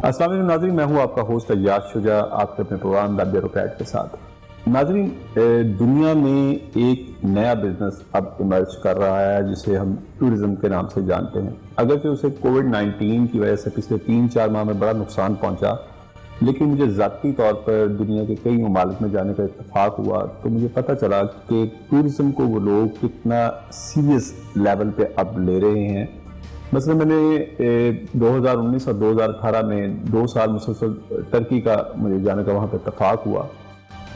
अस्सलाम वालेकुम नाज़रीन, मैं हूँ आपका होस्ट अय्याज शुजा, आपके अपने प्रोग्राम द ब्यूरोक्रेट के साथ। नाज़रीन, दुनिया में एक नया बिजनेस अब इमर्ज कर रहा है जिसे हम टूरिज्म के नाम से जानते हैं। अगरचे उसे कोविड-19 की वजह से पिछले 3-4 माह में बड़ा नुकसान पहुंचा, लेकिन मुझे ज़ाती तौर पर दुनिया के कई ममालिक में जाने का इत्तेफाक हुआ तो मुझे पता चला कि टूरिज्म को वो लोग कितना सीरियस लेवल पे अब ले रहे हैं। मसलन मैंने 2019 और 2018 में 2 साल मुसलसल टर्की का मुझे जाने का वहाँ पर इत्तेफाक हुआ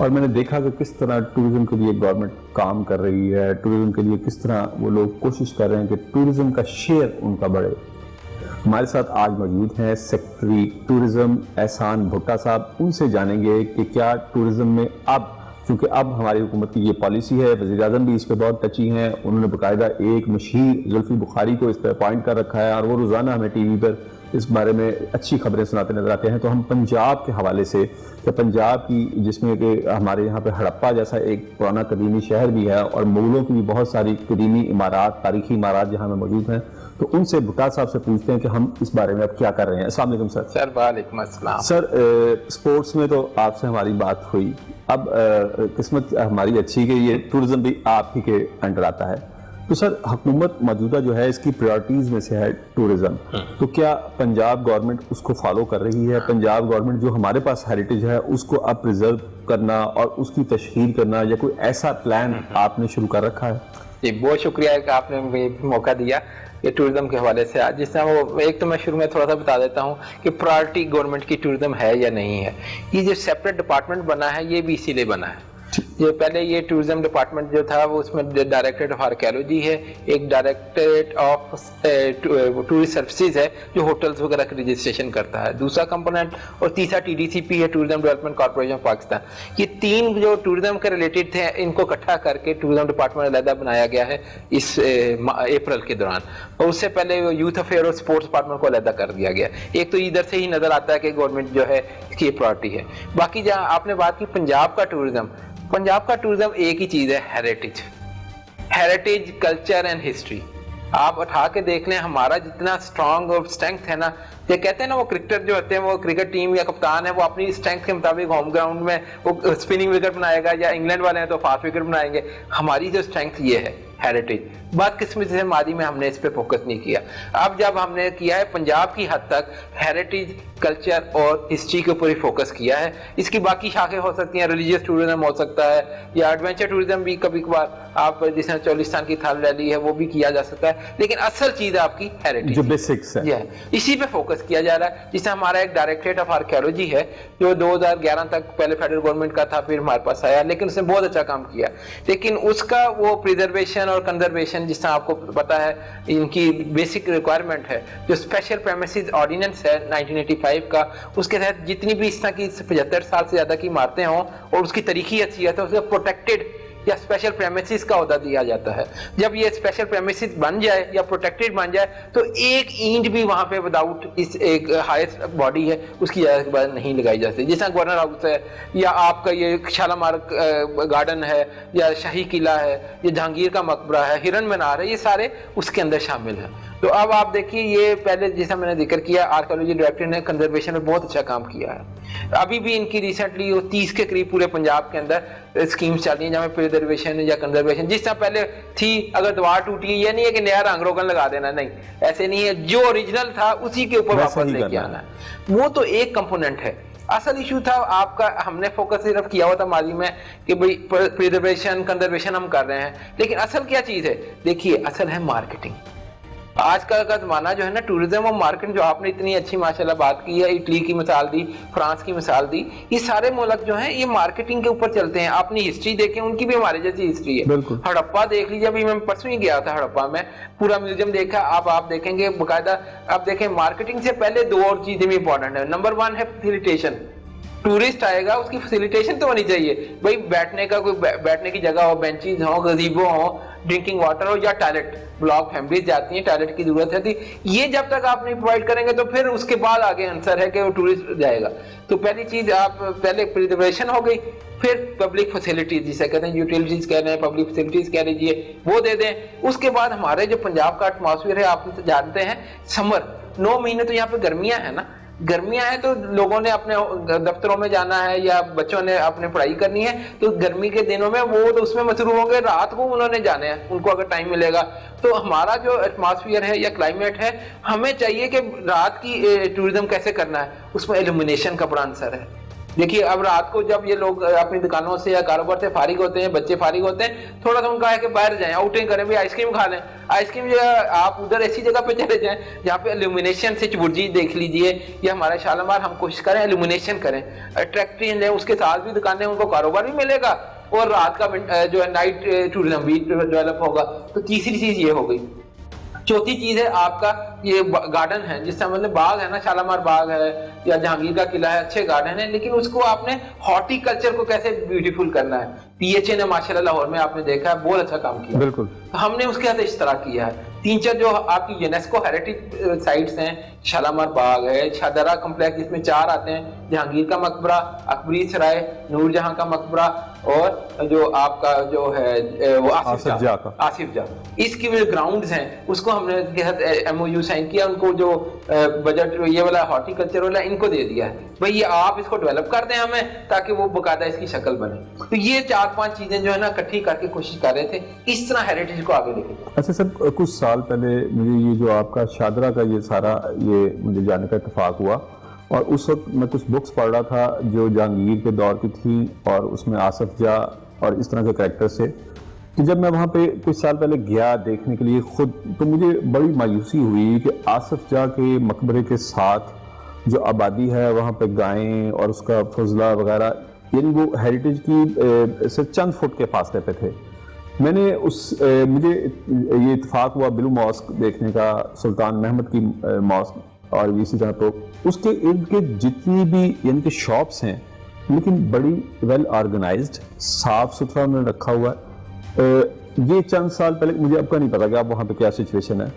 और मैंने देखा कि किस तरह टूरिज्म के लिए गवर्नमेंट काम कर रही है, टूरिज्म के लिए किस तरह वो लोग कोशिश कर रहे हैं कि टूरिज्म का शेयर उनका बढ़े। हमारे साथ आज मौजूद हैं सेक्रेटरी टूरिज्म एहसान भुट्टा साहब। उनसे जानेंगे कि क्या टूरिज्म में अब, क्योंकि अब हमारी हुकूमत की ये पॉलिसी है, वज़ीर-ए-आज़म भी इस पर बहुत टची हैं, उन्होंने बाकायदा एक मशहूर जुल्फी बुखारी को इस पर अपॉइंट कर रखा है और वो रोज़ाना हमें टीवी पर इस बारे में अच्छी खबरें सुनाते नजर आते हैं। तो हम पंजाब के हवाले से, कि पंजाब की जिसमें कि हमारे यहाँ पे हड़प्पा जैसा एक पुराना कदीमी शहर भी है और मुगलों की भी बहुत सारी कदीमी इमारत, तारीखी इमारत जहाँ में मौजूद हैं, तो उनसे भुट्टा साहब से पूछते हैं कि हम इस बारे में अब क्या कर रहे हैं। अस्सलाम वालेकुम सर। सर वालेकुम अस्सलाम। सर, स्पोर्ट्स में तो आपसे हमारी बात हुई, अब किस्मत हमारी अच्छी कि ये टूरिज्म भी आप ही के अंडर आता है। तो सर, हुकूमत मौजूदा जो है इसकी प्रायोरिटीज में से है टूरिज्म, तो क्या पंजाब गवर्नमेंट उसको फॉलो कर रही है? पंजाब गवर्नमेंट जो हमारे पास हेरिटेज है उसको अब प्रिजर्व करना और उसकी तशहीर करना, या कोई ऐसा प्लान आपने शुरू कर रखा है? जी, बहुत शुक्रिया कि आपने मुझे मौका दिया कि टूरिज्म के हवाले से आज, जिस तरह वो एक तो मैं शुरू में थोड़ा सा बता देता हूँ कि प्रायोरिटी गवर्नमेंट की टूरिज्म है या नहीं है। ये जो सेपरेट डिपार्टमेंट बना है ये भी इसीलिए बना है। ये पहले ये टूरिज्म डिपार्टमेंट जो था वो उसमें डायरेक्टरेट ऑफ आर्कियोलॉजी है, एक डायरेक्टरेट ऑफ टूरिस्ट सर्विसेज है जो होटल्स वगैरह का रजिस्ट्रेशन करता है, दूसरा कंपोनेंट, और तीसरा TDCP है, tourism development corporation of Pakistan. ये तीन जो टूरिज्म के रिलेटेड थे इनको इकट्ठा करके टूरिज्म डिपार्टमेंट अलग बनाया गया है इस अप्रैल के दौरान, और उससे पहले यूथ अफेयर और स्पोर्ट्स डिपार्टमेंट को अलग कर दिया गया। एक तो इधर से ही नजर आता है कि गवर्नमेंट जो है इसकी प्रायोरिटी है। बाकी जहाँ आपने बात की पंजाब का टूरिज्म, पंजाब का टूरिज्म एक ही चीज है, हेरिटेज कल्चर एंड हिस्ट्री। आप उठा के देख लें, हमारा जितना स्ट्रांग और स्ट्रेंथ है ना, ये कहते हैं ना वो क्रिकेटर जो होते हैं, वो क्रिकेट टीम या कप्तान है, वो अपनी स्ट्रेंथ के मुताबिक होम ग्राउंड में वो स्पिनिंग विकेट बनाएगा, या इंग्लैंड वाले हैं तो फास्ट विकेट बनाएंगे। हमारी जो स्ट्रेंथ ये है हेरिटेज। बदकिस्मती से मादी में हमने इस पे फोकस नहीं किया। अब जब हमने किया है पंजाब की हद तक हेरिटेज कल्चर और हिस्ट्री के ऊपर ही फोकस किया है। इसकी बाकी शाखें हो सकती हैं, रिलीजियस टूरिज्म हो सकता है, या एडवेंचर टूरिज्म भी कभी कभार आप जिसने चौलिस्तान की थाल रैली है वो भी किया जा सकता है, लेकिन असल चीज है आपकी हेरिटेज जो बेसिक्स है, इसी पे फोकस किया जा रहा है। जिससे हमारा एक डायरेक्टरेट ऑफ आर्कियोलॉजी है जो 2011 तक पहले फेडरल गवर्नमेंट का था, फिर हमारे पास आया, लेकिन उसने बहुत अच्छा काम किया। लेकिन उसका वो प्रिजर्वेशन और कंजर्वेशन, जिस तरह आपको पता है इनकी बेसिक रिक्वायरमेंट है, जो स्पेशल प्रेमिसेस ऑर्डिनेंस है 1985 का, उसके तहत जितनी भी इस तरह की 75 साल से ज्यादा की इमारतें हों और उसकी तरीकी हैसियत है, उसे प्रोटेक्टेड या स्पेशल प्रेमिसेस का ओहदा दिया जाता है। जब ये स्पेशल प्रेमिसेस बन जाए या प्रोटेक्टेड बन जाए तो एक ईंट भी वहां पे विदाउट इस एक हाईएस्ट बॉडी है उसकी इजाजत के बाद नहीं लगाई जा सकती। जैसा गवर्नर हाउस है, या आपका ये शालामार गार्डन है, या शाही किला है, या जहांगीर का मकबरा है, हिरन मीनार है, ये सारे उसके अंदर शामिल हैं। तो अब आप देखिए, ये पहले जैसा मैंने जिक्र किया, आर्कियोलॉजी डायरेक्टर ने कंजर्वेशन में बहुत अच्छा काम किया है। अभी भी इनकी रिसेंटली 30 के करीब पूरे पंजाब के अंदर स्कीम्स चल रही हैं जहाँ प्रिजर्वेशन या कंजर्वेशन, जिस तरह पहले थी, अगर दीवार टूटी है ये नहीं है कि नया रंग रोगन लगा देना, नहीं, ऐसे नहीं है, जो ओरिजिनल था उसी के ऊपर वापस लेके आना है। वो तो एक कंपोनेंट है। असल इशू था आपका, हमने फोकस सिर्फ किया हुआ था माजी में कि भाई प्रिजर्वेशन कंजर्वेशन हम कर रहे हैं, लेकिन असल क्या चीज है? देखिए, असल है मार्केटिंग। आजकल का जमाना जो है ना, टूरिज्म और मार्केटिंग, जो आपने इतनी अच्छी माशाल्लाह बात की है, इटली की मिसाल दी, फ्रांस की मिसाल दी, ये सारे मुल्क जो हैं ये मार्केटिंग के ऊपर चलते हैं। अपनी हिस्ट्री देखें, उनकी भी हमारे जैसी हिस्ट्री है। हड़प्पा देख लीजिए, अभी मैं परसों ही गया था हड़प्पा में, पूरा म्यूजियम देखा। अब आप देखेंगे बाकायदा, आप देखें मार्केटिंग से पहले दो और चीजें भी इंपॉर्टेंट है। नंबर 1 है फैसिलिटेशन। टूरिस्ट आएगा उसकी फैसिलिटेशन तो होनी चाहिए, भाई बैठने का कोई बैठने की जगह हो, बेंचेस हो, गजीबो हो, ड्रिंकिंग वाटर हो, या टॉयलेट। ब्लॉक फैमिलीज जाती हैं, टॉयलेट की जरूरत है, ये जब तक आप नहीं प्रोवाइड करेंगे तो फिर उसके बाद आगे आंसर है कि वो टूरिस्ट जाएगा। तो पहली चीज आप पहले प्रिजर्वेशन हो गई, फिर पब्लिक फैसिलिटीज जिसे कहते हैं, यूटिलिटीज कह रहे हैं, पब्लिक फैसिलिटीज कह लीजिए, वो दे दें। उसके बाद हमारे जो पंजाब का एटमॉस्फेयर है, आप जानते हैं, समर 9 महीने तो यहाँ पे गर्मियां है ना, गर्मियां हैं तो लोगों ने अपने दफ्तरों में जाना है या बच्चों ने अपने पढ़ाई करनी है, तो गर्मी के दिनों में वो तो उसमें मसरूफ होंगे, रात को उन्होंने जाने हैं, उनको अगर टाइम मिलेगा। तो हमारा जो एटमॉस्फेयर है या क्लाइमेट है, हमें चाहिए कि रात की टूरिज्म कैसे करना है, उसमें इल्यूमिनेशन का बड़ा आंसर है। देखिए अब रात को जब ये लोग अपनी दुकानों से या कारोबार से फारिग होते हैं, बच्चे फारिग होते हैं, थोड़ा सा उनका है कि बाहर जाएं, आउटिंग करें, भी आइसक्रीम खा लें। आइसक्रीम जो है आप उधर ऐसी जगह पे चले जाएं जहाँ पे इल्यूमिनेशन से बुर्जी देख लीजिए, या हमारा शालामार हम कोशिश करें इल्यूमिनेशन करें, अट्रैक्टिव है, उसके साथ भी दुकानें, उनको कारोबार भी मिलेगा और रात का जो है नाइट टूरिज्म भी डेवलप होगा। तो तीसरी चीज ये हो गई। चौथी चीज है आपका ये गार्डन है, जिसका मतलब बाग है ना, शालामार बाग है या जहांगीर का किला है, अच्छे गार्डन है, लेकिन उसको आपने हॉर्टिकल्चर को कैसे ब्यूटीफुल करना है। पीएचए ने माशाल्लाह लाहौर में आपने देखा है बहुत अच्छा काम किया, बिल्कुल हमने उसके साथ इश्तराक किया है। 3-4 जो आपकी यूनेस्को हेरिटेज साइट्स हैं, शालामार बाग है, शाहदरा कॉम्प्लेक्स जिसमें 4 आते हैं, जहांगीर का मकबरा, अकबरी सराय, नूरजहां का मकबरा और जो आपका जो है वो आसिफ जा, इसकी जो ग्राउंड्स हैं उसको हमने के साथ एमओयू साइन किया, उनको जो बजट ये वाला हॉर्टिकल्चर वाला इनको दे दिया है, भाई ये आप इसको डेवलप कर दें हमें, ताकि वो बकायदा इसकी शक्ल बने। तो ये 4-5 चीजें जो है ना इकट्ठी करके कोशिश कर रहे थे इस तरह हेरिटेज को आगे लेके। अच्छा सर, कुछ साल पहले मुझे ये जो आपका शादरा का ये सारा ये मुझे जाने का इत्तेफाक हुआ, और उस वक्त मैं कुछ बुक्स पढ़ रहा था जो जहांगीर के दौर की थी, और उसमें आसिफ जा और इस तरह के कैरेक्टर से, कि जब मैं वहाँ पे कुछ साल पहले गया देखने के लिए खुद, तो मुझे बड़ी मायूसी हुई कि आसिफ जा के मकबरे के साथ जो आबादी है वहाँ पे गायें और उसका फजला वगैरह, यानी वो हेरिटेज की से चंद फुट के फासले पे थे। मैंने मुझे ये इत्तेफाक हुआ ब्लू मॉस्क देखने का, सुल्तान महमद की मॉस्क, और इसी तरह तो उसके इर्द गिर्द जितनी भी यानी कि शॉप्स हैं, लेकिन बड़ी वेल ऑर्गेनाइज्ड, साफ सुथरा उन्होंने रखा हुआ है। ये चंद साल पहले, मुझे अब का नहीं पता कि अब वहाँ पे क्या सिचुएशन है।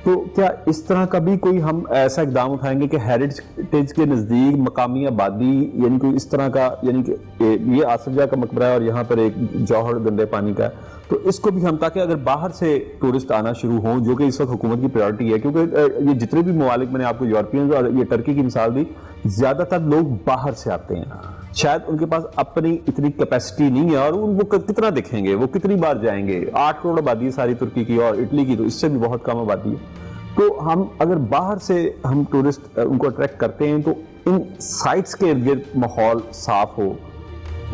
तो क्या इस तरह का भी कोई हम ऐसा इकदाम उठाएंगे कि हेरिटेज के नज़दीक मकामी आबादी, यानी कि इस तरह का, यानी कि ये आसिफ जा का मकबरा है और यहाँ पर एक जौहर गंदे पानी का है, तो इसको भी हम, ताकि अगर बाहर से टूरिस्ट आना शुरू हों, जो कि इस वक्त हुकूमत की प्रायोरिटी है, क्योंकि ये जितने भी ममालिक, मैंने आपको यूरोपियन और ये टर्की की मिसाल दी, ज़्यादातर लोग बाहर से आते हैं, शायद उनके पास अपनी इतनी कैपेसिटी नहीं है, और वो कितना दिखेंगे, वो कितनी बार जाएंगे। 8 करोड़ आबादी है सारी तुर्की की, और इटली की तो इससे भी बहुत कम आबादी है। तो हम अगर बाहर से हम टूरिस्ट उनको अट्रैक्ट करते हैं, तो इन साइट्स के इर्द गिर्द माहौल साफ हो,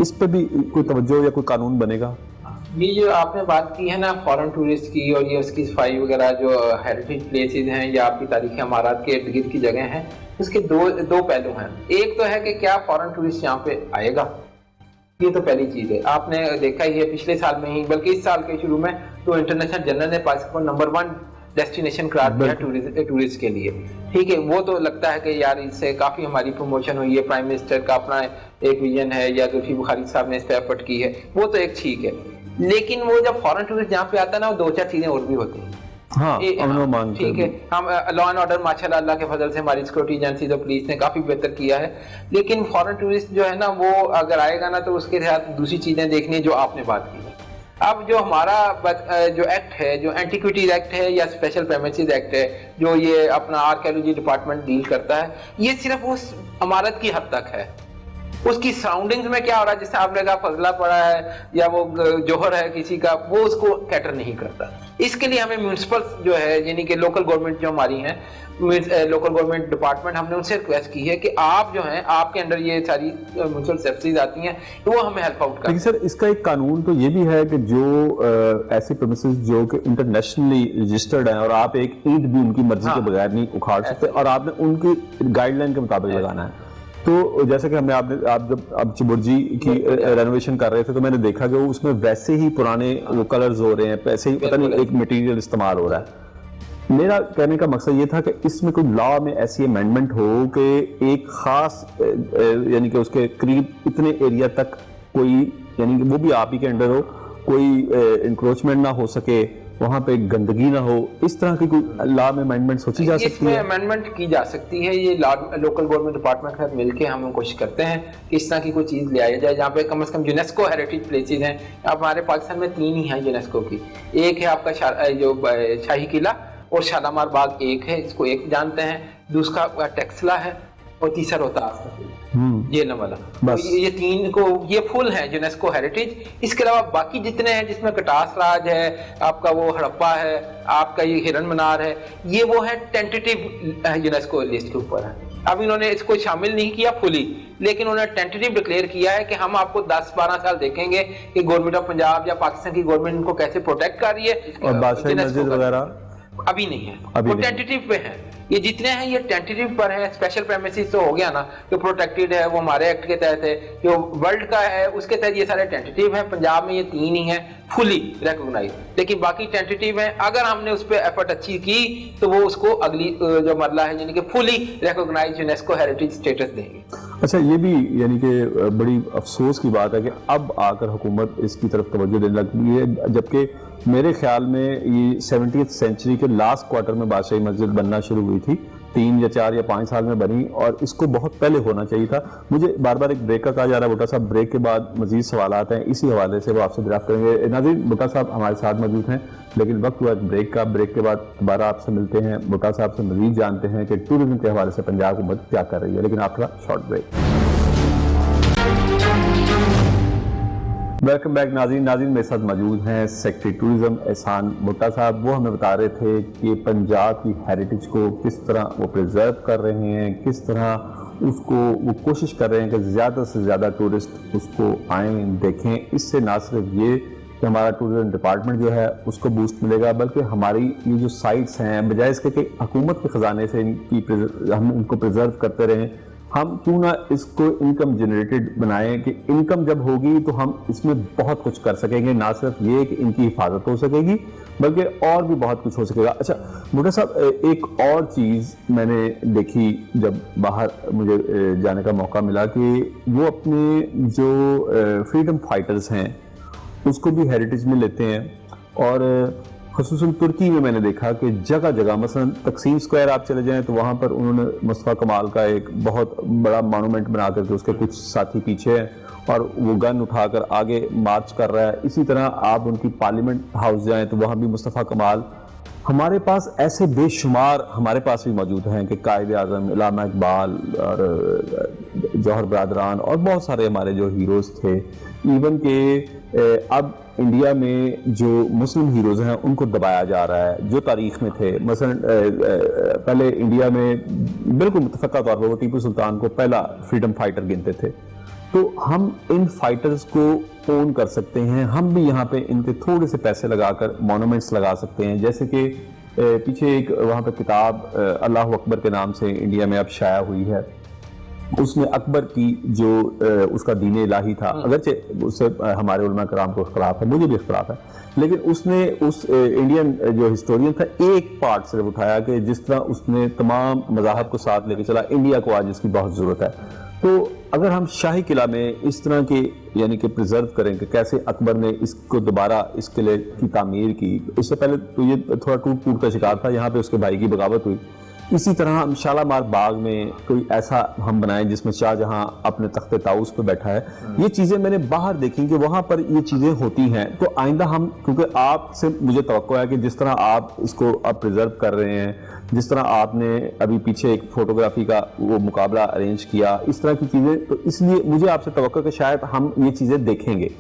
इस पर भी कोई तवज्जो या कोई कानून बनेगा? ये जो आपने बात की है ना फॉरेन टूरिस्ट की, और ये उसकी सफाई वगैरह, जो हेरिटेज प्लेसेस हैं या आपकी तारीखी इमारत के इर्द गिर्द की जगह हैं, उसके दो पहलू हैं। एक तो है कि क्या फॉरेन टूरिस्ट यहाँ पे आएगा, ये तो पहली चीज है। आपने देखा ही है पिछले साल में ही, बल्कि इस साल के शुरू में तो इंटरनेशनल जर्नल ने पाकिस्तान को नंबर 1 डेस्टिनेशन करार दिया टूरिस्ट के लिए। ठीक है, वो तो लगता है कि यार इससे काफी हमारी प्रमोशन हुई है, प्राइम मिनिस्टर का अपना एक विजन है, या जुल्फी बुखारी साहब ने इस पर एफर्ट की है, वो तो एक ठीक है। लेकिन वो जब फॉरेन टूरिस्ट जहाँ पे आता है ना, वो 2-4 चीजें और भी होती हैं। हाँ, ठीक है, हम लॉ एंड ऑर्डर माशाल्लाह अल्लाह के फजल से हमारी सिक्योरिटी एजेंसी तो पुलिस ने काफी बेहतर किया है, लेकिन फॉरेन टूरिस्ट जो है ना, वो अगर आएगा ना, तो उसके साथ दूसरी चीजें देखनी है जो आपने बात की है। अब जो हमारा जो एक्ट है, जो एंटीक्विटीज एक्ट है या स्पेशल प्रेमिसेस एक्ट है, जो ये अपना आर्कियोलॉजी डिपार्टमेंट डील करता है, ये सिर्फ उस इमारत की हद तक है। उसकी सराउंडिंग्स में क्या हो रहा है, जिससे आपने कहा फजला पड़ा है या वो जोहर है किसी का, वो उसको कैटर नहीं करता। इसके लिए हमें म्यूनिसिपल जो है, यानी कि लोकल गवर्नमेंट जो हमारी हैं, लोकल गवर्नमेंट डिपार्टमेंट, हमने उनसे रिक्वेस्ट की है कि आप जो हैं, आपके अंडर ये सारी म्यूनिसिपल सर्विसेज आती हैं, तो वो हमें हेल्प आउट करें। सर, इसका एक कानून तो ये भी है कि जो ऐसे प्रेमिसेस जो कि इंटरनेशनली रजिस्टर्ड हैं, और आप एक ईंट भी उनकी मर्जी के बगैर नहीं उखाड़ सकते, और आपने उनकी गाइडलाइन के मुताबिक लगाना है। तो जैसे कि आप जब बुर्जी की रेनोवेशन कर रहे थे, तो मैंने देखा कि उसमें वैसे ही पुराने वो कलर्स हो रहे हैं, वैसे ही पता नहीं एक मटेरियल इस्तेमाल हो रहा है। मेरा कहने का मकसद ये था कि इसमें कोई लॉ में ऐसी अमेंडमेंट हो कि एक खास यानी कि उसके करीब इतने एरिया तक कोई, यानी कि वो भी आप ही के अंडर हो, कोई इंक्रोचमेंट ना हो सके, वहाँ पे गंदगी ना हो, इस तरह की कोई लॉ में अमेंडमेंट सोची जा सकती है? इसमें अमेंडमेंट की जा सकती है। ये लोकल गवर्नमेंट डिपार्टमेंट के साथ मिलकर हम कोशिश करते हैं कि इस तरह की कोई चीज़ ले आई जाए, जहाँ पे कम से कम यूनेस्को हेरिटेज प्लेसेस हैं। अब हमारे पाकिस्तान में 3 ही हैं यूनेस्को की। एक है आपका जो शाही किला और शालामार बाग एक है, इसको एक जानते हैं। दूसरा टेक्सला है, और तीसरा रोहतास का फूल, ये वाला। बस। तो ये तीन को ये फुल है यूनेस्को हेरिटेज। इसके अलावा बाकी जितने हैं जिसमें कटास राज है, आपका वो हड़प्पा है, आपका ये हिरन मनार है, ये वो है टेंटेटिव यूनेस्को लिस्ट के ऊपर है। अब इन्होंने इसको शामिल नहीं किया फुली, लेकिन उन्होंने टेंटेटिव डिक्लेयर किया है कि हम आपको 10-12 साल देखेंगे कि गवर्नमेंट ऑफ पंजाब या पाकिस्तान की गवर्नमेंट इनको कैसे प्रोटेक्ट कर रही है। और बादशाही मस्जिद वगैरह अभी नहीं है, अभी वो नहीं। टेंटेटिव पे है। ये जितने हैं ये टेंटेटिव पर है। स्पेशल प्रेमिसेस तो हो गया ना, जो प्रोटेक्टेड है वो हमारे एक्ट के तहत है, जो वर्ल्ड का है उसके तहत ये सारे टेंटेटिव हैं। पंजाब में ये 3 ही हैं फुली रिकॉग्नाइज, लेकिन बाकी टेंटेटिव हैं। अगर हमने उस पर एफर्ट अच्छी की तो वो उसको अगली जो मरला है यानी कि fully recognise UNESCO heritage status देंगे। अच्छा, ये भी यानी कि बड़ी अफसोस की बात है कि अब आकर हुकूमत इसकी तरफ तवज्जो देने लगी है, जबकि मेरे ख्याल में ये 70th सेंचुरी के लास्ट क्वार्टर में बादशाही मस्जिद बनना शुरू हुई थी, 3 या 4 या 5 साल में बनी, और इसको बहुत पहले होना चाहिए था। मुझे बार बार एक ब्रेक का कहा जा रहा है भुट्टा साहब, ब्रेक के बाद मजीद सवाल आते हैं, इसी हवाले से वो आपसे दरियाफ्त करेंगे। नाज़रीन, भुट्टा साहब हमारे साथ मौजूद हैं, लेकिन वक्त हुआ ब्रेक का। ब्रेक के बाद दोबारा आपसे मिलते हैं, भुट्टा साहब से मजीद जानते हैं कि टूरिज्म के हवाले से पंजाब हुकूमत क्या कर रही है, लेकिन after short break. Welcome back नाज़रीन मेरे साथ मौजूद हैं सेक्रेटरी टूरिज्म एहसान भुट्टा साहब। वो हमें बता रहे थे कि पंजाब की हेरिटेज को किस तरह वो प्रिजर्व कर रहे हैं, किस तरह उसको वो कोशिश कर रहे हैं कि ज़्यादा से ज़्यादा टूरिस्ट उसको आएँ देखें। इससे ना सिर्फ ये कि हमारा टूरिज्म डिपार्टमेंट जो है उसको बूस्ट मिलेगा, बल्कि हमारी ये जो साइट्स हैं बजाय इसके कि हुकूमत के ख़जाने से हम इनको प्रिजर्व करते रहें, हम क्यों ना इसको इनकम जनरेटेड बनाएं कि इनकम जब होगी तो हम इसमें बहुत कुछ कर सकेंगे। ना सिर्फ ये कि इनकी हिफाजत हो सकेगी बल्कि और भी बहुत कुछ हो सकेगा। अच्छा भुट्टा साहब, एक और चीज़ मैंने देखी जब बाहर मुझे जाने का मौका मिला कि वो अपने जो फ्रीडम फाइटर्स हैं उसको भी हेरिटेज में लेते हैं, और ख़ुसूसन तुर्की में मैंने देखा कि जगह जगह मसलन तकसीम स्क्वायर आप चले जाएं तो वहाँ पर उन्होंने मुस्तफ़ा कमाल का एक बहुत बड़ा मॉन्यूमेंट बना करके उसके कुछ साथी पीछे हैं और वो गन उठाकर आगे मार्च कर रहा है। इसी तरह आप उनकी पार्लियामेंट हाउस जाएं तो वहाँ भी मुस्तफ़ा कमाल। हमारे पास ऐसे बेशुमार हमारे पास भी मौजूद हैं कि कायद आज़म, इलामा इकबाल और जौहर बरदरान और बहुत सारे हमारे जो हीरोज़ थे। इवन के अब इंडिया में जो मुस्लिम हीरोज़ हैं उनको दबाया जा रहा है जो तारीख में थे। मसलन पहले इंडिया में बिल्कुल मुतफ़क्का तौर पर वो टीपू सुल्तान को पहला फ्रीडम फाइटर गिनते थे। तो हम इन फाइटर्स को ओन कर सकते हैं, हम भी यहाँ पे इनके थोड़े से पैसे लगाकर मॉन्यूमेंट्स लगा सकते हैं। जैसे कि पीछे एक वहाँ पे किताब अल्लाह अकबर के नाम से इंडिया में अब शाया हुई है, उसमें अकबर की जो उसका दीन इलाही था, अगरचे उससे हमारे उलमा कराम को इख्तिलाफ है, मुझे भी इख्तिलाफ है, लेकिन उसने उस इंडियन जो हिस्टोरियन था एक पार्ट सिर्फ उठाया कि जिस तरह उसने तमाम मज़ाहब को साथ लेके चला, इंडिया को आज इसकी बहुत ज़रूरत है। तो अगर हम शाही किला में इस तरह के यानी कि प्रिजर्व करें कि कैसे अकबर ने इसको दोबारा इस किले की तामीर की, इससे पहले तो ये थोड़ा टूट का शिकार था, यहाँ पे उसके भाई की बगावत हुई। इसी तरह हम शालामार बाग में कोई ऐसा हम बनाएं जिसमें शाहजहां अपने तख्ते ताऊस पे बैठा है। ये चीज़ें मैंने बाहर देखी कि वहाँ पर ये चीज़ें होती हैं। तो आइंदा हम, क्योंकि आपसे मुझे तवक्को है कि जिस तरह आप इसको अब प्रिजर्व कर रहे हैं, जिस तरह आपने अभी पीछे एक फोटोग्राफी का वो मुकाबला अरेंज किया, इस तरह की चीज़ें, तो इसलिए मुझे आपसे तवक्को कि शायद हम ये चीज़ें देखेंगे।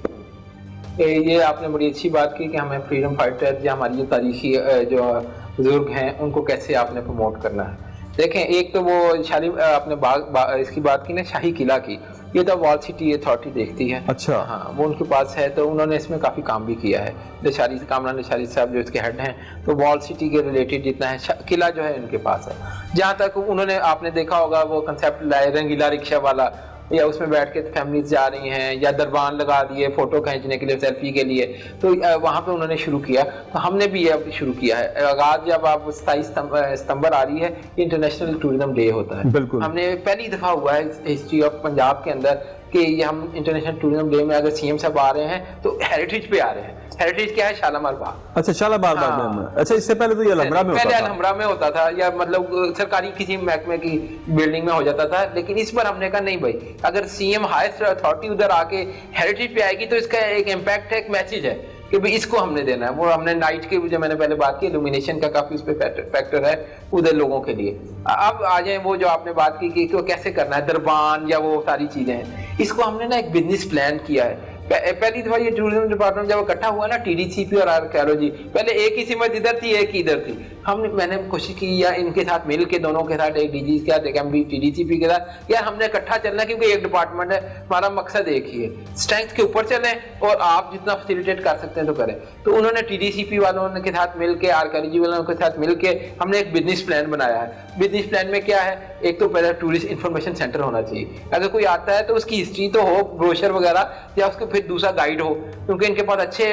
ये आपने बड़ी अच्छी बात की कि हमें फ्रीडम फाइटर या हमारी जो तारीखी जो बुजुर्ग हैं उनको कैसे आपने प्रमोट करना है। देखें, एक तो वो शाली आपने इसकी बात की ना शाही किला की, ये तो वॉल सिटी अथॉरिटी देखती है। अच्छा, हाँ, वो उनके पास है, तो उन्होंने इसमें काफ़ी काम भी किया है। निशारी कामरान निशारी साहब जो इसके हेड हैं, तो वॉल सिटी के रिलेटेड जितना है किला जो है उनके पास है। जहाँ तक उन्होंने, आपने देखा होगा वो कंसेप्ट लाए रंगीला रिक्शा वाला, या उसमें बैठ के फैमिलीज जा रही हैं, या दरबान लगा दिए फोटो खींचने के लिए, सेल्फी के लिए, तो वहाँ पे उन्होंने शुरू किया। तो हमने भी ये शुरू किया है। आगाज जब आप 27 सितंबर आ रही है, इंटरनेशनल टूरिज्म डे होता है। बिल्कुल, हमने पहली दफा हुआ है हिस्ट्री ऑफ पंजाब के अंदर कि ये हम इंटरनेशनल टूरिज्म डे में अगर सीएम साहब आ रहे हैं तो हेरिटेज पे आ रहे हैं। हेरिटेज क्या है? शालामार बाग। अच्छा, शालामार बाग में। अच्छा, इससे पहले तो ये अलहमरा में होता था। पहले अलहमरा में होता था, या मतलब सरकारी किसी महकमे की बिल्डिंग में हो जाता था। लेकिन इस बार हमने कहा नहीं भाई, अगर सीएम हाईएस्ट अथॉरिटी उधर आके हेरिटेज पे आएगी तो इसका एक इम्पैक्ट है, एक मैसेज है कि भाई इसको हमने देना है। वो हमने नाइट के, जो मैंने पहले बात की, इल्यूमिनेशन का काफी उस पर फैक्टर है उधर लोगों के लिए। अब आ जाए वो जो आपने बात की कि कैसे करना है, दरबान या वो सारी चीजें हैं, इसको हमने ना एक बिजनेस प्लान किया है। पहली दफा ये टूरिज्म डिपार्टमेंट जब इकट्ठा हुआ ना, टीडीसीपी और आर्कियोलॉजी, पहले एक ही सिमत इधर थी, एक इधर थी। मैंने कोशिश की या इनके साथ मिल के, दोनों के साथ, एक डीजी के साथ, एक टीडीसीपी के साथ, यार हमने इकट्ठा चलना है क्योंकि एक डिपार्टमेंट है, हमारा मकसद एक ही है, स्ट्रेंथ के ऊपर चलें और आप जितना फैसिलिटेट कर सकते हैं तो करें। तो उन्होंने टीडीसीपी वालों के साथ मिलकर, आर्कियोलॉजी वालों के साथ मिलकर हमने एक बिजनेस प्लान बनाया है। बिजनेस प्लान में क्या है, एक तो पहले टूरिस्ट इंफॉर्मेशन सेंटर होना चाहिए। अगर कोई आता है तो उसकी हिस्ट्री तो हो, ब्रोशर वगैरह, या उसको फिर दूसरा गाइड हो, क्योंकि इनके पास अच्छे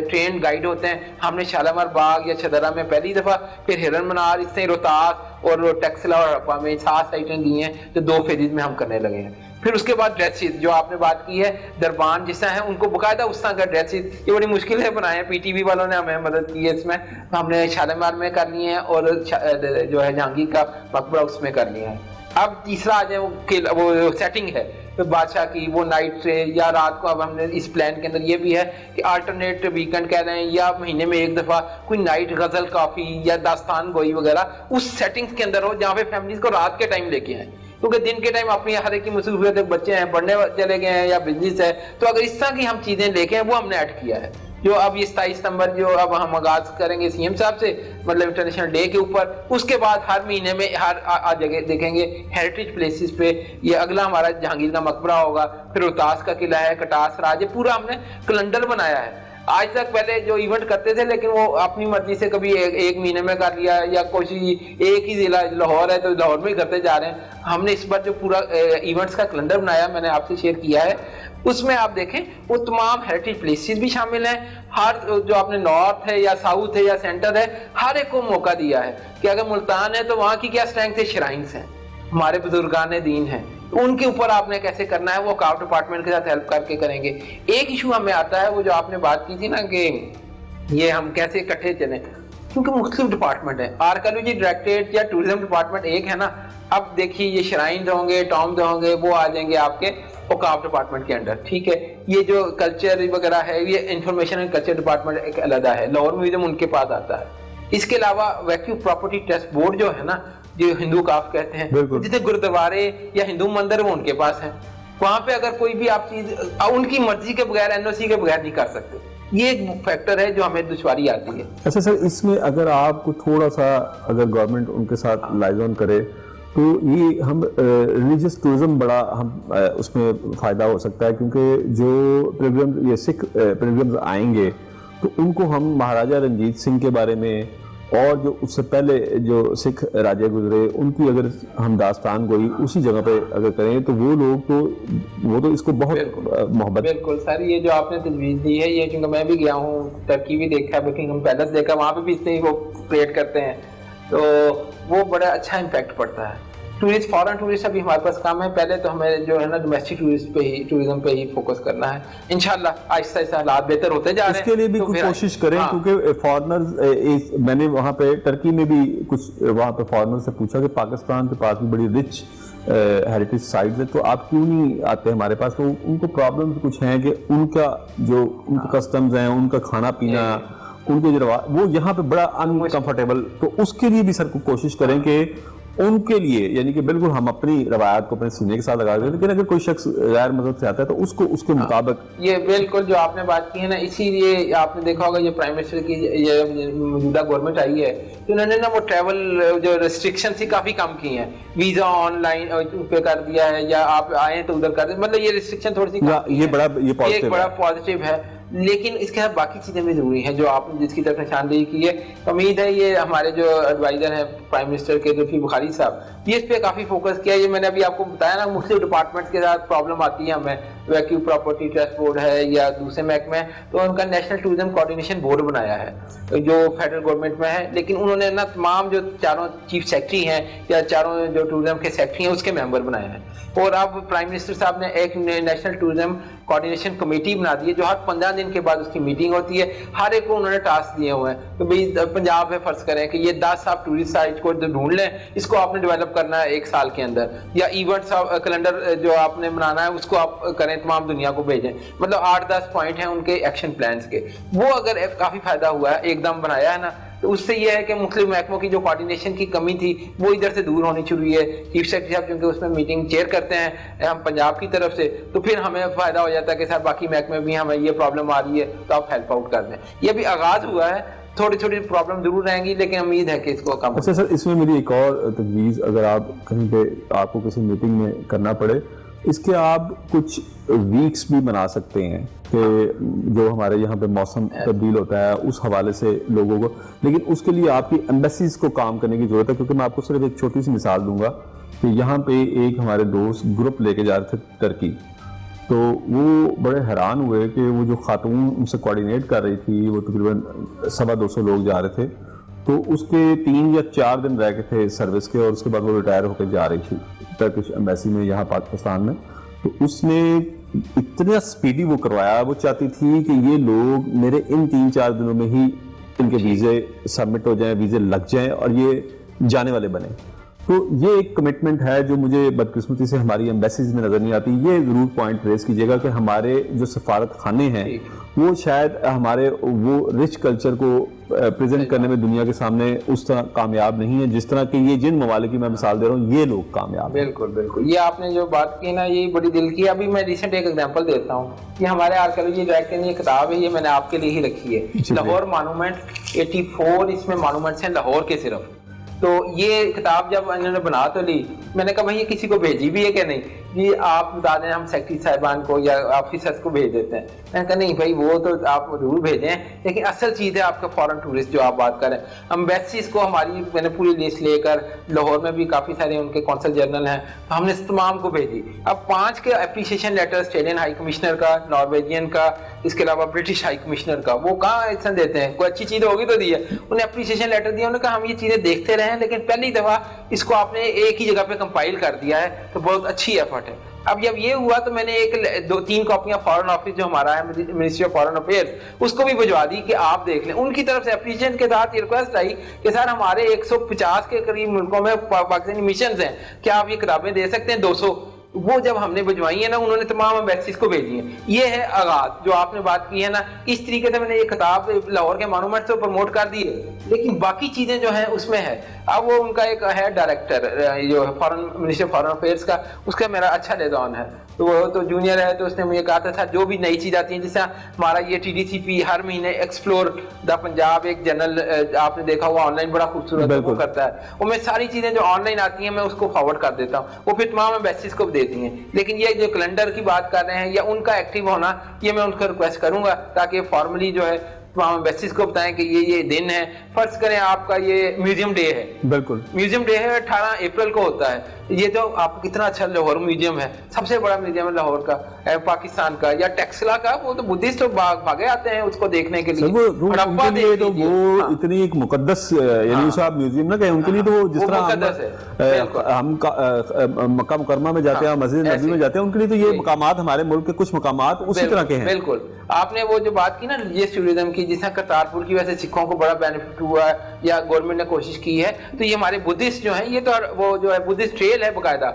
ट्रेंड गाइड होते हैं। हमने शालामार बाग या छदरा में पहली दफा, फिर हिरन मनार, इससे रोहतास और टैक्सला और हड़प्पा में 7 साइटें दी हैं, जो 2 फेजेज में हम करने लगे हैं। फिर उसके बाद ड्रेसेस, जो आपने बात की है, दरबान जिस तरह है उनको बकायदा उस तरह का ड्रेसेस, ये बड़ी मुश्किल है बनाए हैं, पीटीवी वालों ने हमें मदद की है इसमें। हमने शालामार में कर लिए हैं और जो है जहांगीर का मकबरा उसमें कर लिया है। अब तीसरा आ जाए वो सेटिंग है तो बादशाह की, वो नाइट से या रात को। अब हमने इस प्लान के अंदर ये भी है कि अल्टरनेट वीकेंड कह रहे हैं या महीने में एक दफा कोई नाइट गजल काफी या दास्तान गोई वगैरह उस सेटिंग्स के अंदर हो, जहाँ पे फैमिलीज को रात के टाइम लेके आए, क्योंकि दिन के टाइम अपनी हर एक की मसरूफियत है, बच्चे हैं, पढ़ने चले गए हैं या बिजनेस है। तो अगर इस तरह की हम चीजें लेके हैं, वो हमने ऐड किया है। जो अब ये 27 सितंबर जो अब हम आगाज करेंगे सीएम साहब से, मतलब इंटरनेशनल डे के ऊपर, उसके बाद हर महीने में हर जगह देखेंगे हेरिटेज प्लेसेस पे। ये अगला हमारा जहांगीर का मकबरा होगा, फिर रोहतास का किला है, कटास राज, पूरा हमने कैलेंडर बनाया है। आज तक पहले जो इवेंट करते थे, लेकिन वो अपनी मर्जी से कभी एक महीने में कर लिया, या कोशिश एक ही जिला लाहौर है तो लाहौर में ही करते जा रहे हैं। हमने इस बार जो पूरा इवेंट्स का कैलेंडर बनाया, मैंने आपसे शेयर किया है, उसमें आप देखें वो तमाम हेरिटेज प्लेसेस भी शामिल हैं। हर जो आपने नॉर्थ है या साउथ है या सेंटर है, हर एक को मौका दिया है कि अगर मुल्तान है तो वहाँ की क्या स्ट्रेंथ है, श्राइन्स हैं, हमारे बुजुर्गान दीन हैं, उनके ऊपर आपने कैसे करना है, वो काफ डिपार्टमेंट के साथ हेल्प करके करेंगे। एक इशू हमें आता है, वो जो आपने बात की थी ना कि ये हम कैसे इकट्ठे चलें, क्योंकि मुख्तलिफ डिपार्टमेंट है। आर्कियोलॉजी डायरेक्टरेट या टूरिज्म डिपार्टमेंट एक है ना। अब देखिए ये श्राइन होंगे, टॉम्ब होंगे, वो आ जाएंगे आपके औकाफ डिपार्टमेंट के अंडर, ठीक है। ये जो कल्चर वगैरह है, ये इंफॉर्मेशन एंड कल्चर डिपार्टमेंट एक अलग है, लाहौर म्यूजियम उनके पास आता है। इसके अलावा वैक्यू प्रॉपर्टी ट्रस्ट बोर्ड जो है ना, जो हिंदू काफ कहते हैं, जितने गुरुद्वारे या हिंदू मंदिर वो उनके पास है। वहां पे अगर कोई भी आप चीज उनकी मर्जी के बगैर, एनओसी के बगैर नहीं कर सकते। ये एक फैक्टर है जो हमें दुश्वारी आती है। अच्छा सर, इसमें अगर आपको थोड़ा सा, अगर गवर्नमेंट उनके साथ लाइजन करे तो ये हम रिलीजियस टूरिज्म बड़ा हम उसमें फ़ायदा हो सकता है, क्योंकि जो पिलग्रिम्स, ये सिख पिलग्रिम्स आएंगे तो उनको हम महाराजा रंजीत सिंह के बारे में और जो उससे पहले जो सिख राजे गुजरे उनकी अगर हम दास्तान गोई उसी जगह पे अगर करें तो वो तो इसको बहुत मोहब्बत। बिल्कुल सर, ये जो आपने तजवीज़ दी है, ये क्योंकि मैं भी गया हूँ, टर्की भी देखा है, बकिंगम पैलेस देखा, वहाँ पे भी इससे ही वो क्रिएट करते हैं, तो वो बड़ा अच्छा इम्पैक्ट पड़ता है। टूरिस्ट, फॉरेन टूरिस्ट अभी हमारे पास कम है, पहले तो हमें जो है ना डोमेस्टिक टूरिज्म पे ही फोकस करना है। इंशाल्लाह आहिस्ता आहिस्ता हालात बेहतर होते जा रहे हैं, इसके लिए भी तो कुछ कोशिश करें। हाँ। क्योंकि फॉरेनर्स, मैंने वहाँ पे टर्की में भी कुछ वहाँ पे फॉरेनर से पूछा कि पाकिस्तान के पास भी बड़ी रिच हेरिटेज साइट्स है, तो आप क्यों नहीं आते हमारे पास। तो उनको प्रॉब्लम कुछ हैं कि उनका जो उनके कस्टम्स हैं, उनका खाना पीना, उनके जो वो यहाँ पे बड़ा अनकंफर्टेबल, तो उसके लिए भी सर को कोशिश करें कि उनके लिए, यानी कि बिल्कुल हम अपनी रवायत को अपने सीने के साथ लगा दें, लेकिन अगर कोई शख्स गैर मजहब से आता है तो उसको उसके मुताबिक। ये बिल्कुल जो आपने बात की है ना, इसीलिए आपने देखा होगा ये प्राइम मिनिस्टर की ये मौजूदा गवर्नमेंट आई है तो उन्होंने ना वो ट्रैवल जो रिस्ट्रिक्शन थी काफी कम की हैं, वीजा ऑनलाइन पे कर दिया है, या आप आए तो उधर कर दें, मतलब ये रिस्ट्रिक्शन थोड़ी सी ये बड़ा पॉजिटिव है। लेकिन इसके साथ बाकी चीजें भी जरूरी हैं जो आपने जिसकी तरफ निशानदेही की है। उम्मीद है ये हमारे जो एडवाइजर हैं प्राइम मिनिस्टर के जुल्फिकार बुखारी साहब, ये इस पे काफी फोकस किया। ये मैंने अभी आपको बताया ना, मुख्तलिफ डिपार्टमेंट्स के साथ प्रॉब्लम आती है हमें, वैक्यू प्रॉपर्टी ट्रस्ट बोर्ड है या दूसरे महकमे, तो उनका नेशनल टूरिज्म कोऑर्डिनेशन बोर्ड बनाया है जो फेडरल गवर्नमेंट में है। लेकिन उन्होंने ना तमाम जो चारों चीफ सेक्रेटरी हैं या चारों जो टूरिज्म के सेक्रेटरी हैं उसके मेंबर बनाए हैं। और अब प्राइम मिनिस्टर साहब ने एक नेशनल टूरिज्म कोऑर्डिनेशन कमेटी बना दी है जो हर 15 दिन के बाद उसकी मीटिंग होती है। हर एक को उन्होंने टास्क दिए हुए हैं तो भाई पंजाब में फर्ज करें कि ये 10 आप टूरिस्ट साइट को ढूंढ लें, इसको आपने डेवलप करना है 1 साल के अंदर, या इवेंट्स कैलेंडर जो आपने बनाना है उसको आप करें, तमाम दुनिया को भेजें। मतलब 8-10 पॉइंट हैं उनके एक्शन प्लान्स के, वो अगर काफी फायदा हुआ है एकदम बनाया है ना, तो उससे यह है कि मुख्तलिफ महकमों की जो कोऑर्डिनेशन की कमी थी वो इधर से दूर होनी शुरू हुई है। चीफ सेक्रेटरी साहब क्योंकि उसमें मीटिंग चेयर करते हैं हम पंजाब की तरफ से, तो फिर हमें फायदा हो जाता है कि सर बाकी महकमे भी हमें ये प्रॉब्लम आ रही है तो आप हेल्प आउट कर दें। ये भी आगाज हुआ है, थोड़ी छोटी प्रॉब्लम जरूर रहेंगी लेकिन उम्मीद है कि इसको कम। अच्छा सर, इसमें मेरी एक और तजवीज़, अगर आप कहीं पे आपको किसी मीटिंग में करना पड़े, इसके आप कुछ वीक्स भी बना सकते हैं कि जो हमारे यहाँ पे मौसम तब्दील होता है उस हवाले से लोगों को, लेकिन उसके लिए आपकी एम्बेसीज को काम करने की जरूरत है। क्योंकि मैं आपको सिर्फ एक छोटी सी मिसाल दूंगा कि यहाँ पे एक हमारे दोस्त ग्रुप लेके जा रहे थे टर्की, तो वो बड़े हैरान हुए कि वो जो खातून उनसे कोऑर्डिनेट कर रही थी वो तकरीबन 250 लोग जा रहे थे, तो उसके 3 या 4 दिन रह गए थे सर्विस के और उसके बाद वो रिटायर होकर जा रही थी टर्किश एम्बेसी में यहाँ पाकिस्तान में। तो उसने इतना स्पीडी वो करवाया, वो चाहती थी कि ये लोग मेरे इन 3-4 दिनों में ही इनके वीज़े सबमिट हो जाएं, वीज़े लग जाएं और ये जाने वाले बने। तो ये एक कमिटमेंट है जो मुझे बदकिस्मती से हमारी एम्बेसीज में नजर नहीं आती। ये जरूर पॉइंट रेस कीजिएगा कि हमारे जो सफारत खाने हैं वो शायद हमारे वो रिच कल्चर को प्रेजेंट करने में दुनिया के सामने उस तरह कामयाब नहीं है जिस तरह के ये जिन ममालिक की मैं मिसाल दे रहा हूँ ये लोग कामयाब। बिल्कुल बिल्कुल, ये आपने जो बात की ना ये बड़ी दिल की। अभी मैं रिसेंट एक एग्जांपल देता हूँ, ये हमारे आर्कियोलॉजी डायरेक्टर ने किताब है, ये मैंने आपके लिए ही रखी है, लाहौर मॉन्यूमेंट 84, इसमें मॉन्यूमेंट्स हैं लाहौर के सिर्फ। तो ये किताब जब इन्होंने बना तो ली, मैंने कहा भाई ये किसी को भेजी भी है कि नहीं, ये आप बता दें हम सेक्रेटरी साहिबान को या ऑफिसर्स को भेज देते हैं। मैंने कहा नहीं भाई वो तो आप जरूर भेजें, लेकिन असल चीज़ है आपका फॉरेन टूरिस्ट जो आप बात करें। एम्बेसीज को हमारी मैंने पूरी लिस्ट लेकर, लाहौर में भी काफ़ी सारे उनके कौंसल जनरल हैं, तो हमने तमाम को भेजी। अब 5 के appreciation letter Australian high commissioner का, नॉर्वेजियन का, इसके अलावा ब्रिटिश हाई कमिश्नर का, वो कहाँ ऐसा देते हैं, कोई अच्छी चीज़ होगी तो दी है। उन्हें अप्रिसिएशन लेटर दिया, उन्होंने कहा हम ये चीज़ें देखते रहे हैं लेकिन पहली दफ़ा इसको आपने एक ही जगह पे कंपाइल कर दिया है तो बहुत अच्छी एफर्ट है। अब जब ये हुआ तो मैंने 2-3 कॉपियां फॉरेन ऑफिस जो हमारा है मिनिस्ट्री ऑफ फॉरेन अफेयर्स उसको भी भिजवा दी कि आप देख लें। उनकी तरफ से एप्रिसिएशन के साथ ये रिक्वेस्ट आई कि सर हमारे 150 के करीब मुल्कों में पाकिस्तानी मिशन हैं, क्या आप ये किताबें दे सकते हैं 200। वो जब हमने भिजवाई है ना उन्होंने तमाम एम्बेसीज को भेजी है। ये है आगाज जो आपने बात की है ना, इस तरीके से मैंने ये किताब लाहौर के मॉन्यूमेंट से प्रमोट कर दी है, लेकिन बाकी चीजें जो हैं उसमें है। अब वो उनका एक है डायरेक्टर जो foreign ministry of foreign affairs का, उसका मेरा अच्छा लेदान है, तो वो तो जूनियर है, तो उसने मुझे कहा था जो भी नई चीज आती है, जैसे हमारा ये TDCP हर महीने एक्सप्लोर द पंजाब एक जनरल आपने देखा हुआ ऑनलाइन बड़ा खूबसूरत वो करता है, वो मैं सारी चीजें जो ऑनलाइन आती हैं मैं उसको फॉरवर्ड कर देता हूँ, वो फिर तमाम एम्बेसीज को देती हैं। लेकिन ये जो कैलेंडर की बात कर रहे हैं या उनका एक्टिव होना, ये मैं उनका रिक्वेस्ट करूंगा ताकि फॉर्मली जो है तमाम एम्बेसीज को बताएं कि ये दिन है। फर्ज करें आपका ये म्यूजियम डे है, बिल्कुल म्यूजियम डे है 18 अप्रैल को होता है, ये जो आप कितना अच्छा लाहौर म्यूजियम है, सबसे बड़ा म्यूजियम है लाहौर का, पाकिस्तान का, या टेक्सला का, वो तो बुद्धिस्ट भागे आते हैं उसको देखने के लिए। हड़प्पा देख तो वो इतनी एक मुकद्दस यानी साहब म्यूजियम ना कहें उनके लिए, तो जिस तरह हम मक्का मुकरमा में जाते हैं, मस्जिद नबी में जाते हैं, उनके लिए तो ये मकामात हमारे मुल्क के कुछ मकामात उसी तरह के हैं। बिल्कुल, आपने वो जो बात की ना रिलीजियस टूरिज्म की, जिसमें करतारपुर की वजह से सिखों को बड़ा बेनिफिट हुआ है या गवर्नमेंट ने कोशिश की है, तो ये हमारे बुद्धिस्ट जो हैं, ये तो वो जो है बुद्धिस्ट ट्रेल है बकायदा,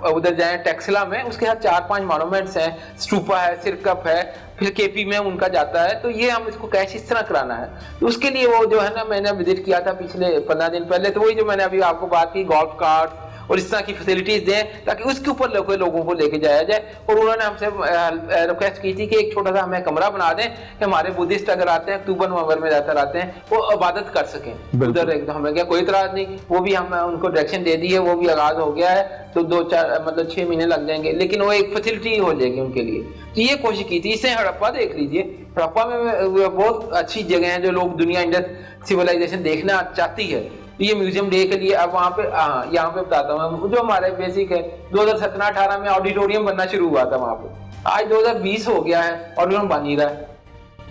उधर जाए टेक्सला में, उसके साथ 4-5 मॉन्यूमेंट्स हैं, स्टूपा है, सिरकप है, फिर KP में उनका जाता है, तो ये हम इसको कैश इस तरह कराना है। तो उसके लिए वो जो है ना मैंने विजिट किया था पिछले 15 दिन पहले, तो वही जो मैंने अभी आपको बात की, गोल्फ कार्ट और इस तरह की फैसिलिटीज दें ताकि उसके ऊपर लोगों को लेके जाया जाए। और उन्होंने हमसे रिक्वेस्ट की थी कि एक छोटा सा हमें कमरा बना दें कि हमारे बुद्धिस्ट अगर आते हैं अक्टूबर नवंबर में ज़्यादातर आते हैं वो इबादत कर सकें उधर। एकदम हमें क्या कोई इतराज नहीं, वो भी हम उनको डायरेक्शन दे दी है, वो भी आगाज हो गया है, तो 2-4 मतलब 6 महीने लग जाएंगे, लेकिन वो एक फैसिलिटी हो जाएगी उनके लिए। तो ये कोशिश की थी। इससे हड़प्पा देख लीजिए, हड़प्पा में बहुत अच्छी जगह है जो लोग दुनिया इंडस सिविलाइजेशन देखना चाहती है। ये म्यूजियम डे के लिए अब वहाँ पे यहाँ पे बताता हूँ जो हमारे बेसिक है, 2017-18 में ऑडिटोरियम बनना शुरू हुआ था वहाँ पे, आज 2020 हो गया है ऑडिटोरियम बन ही रहा है।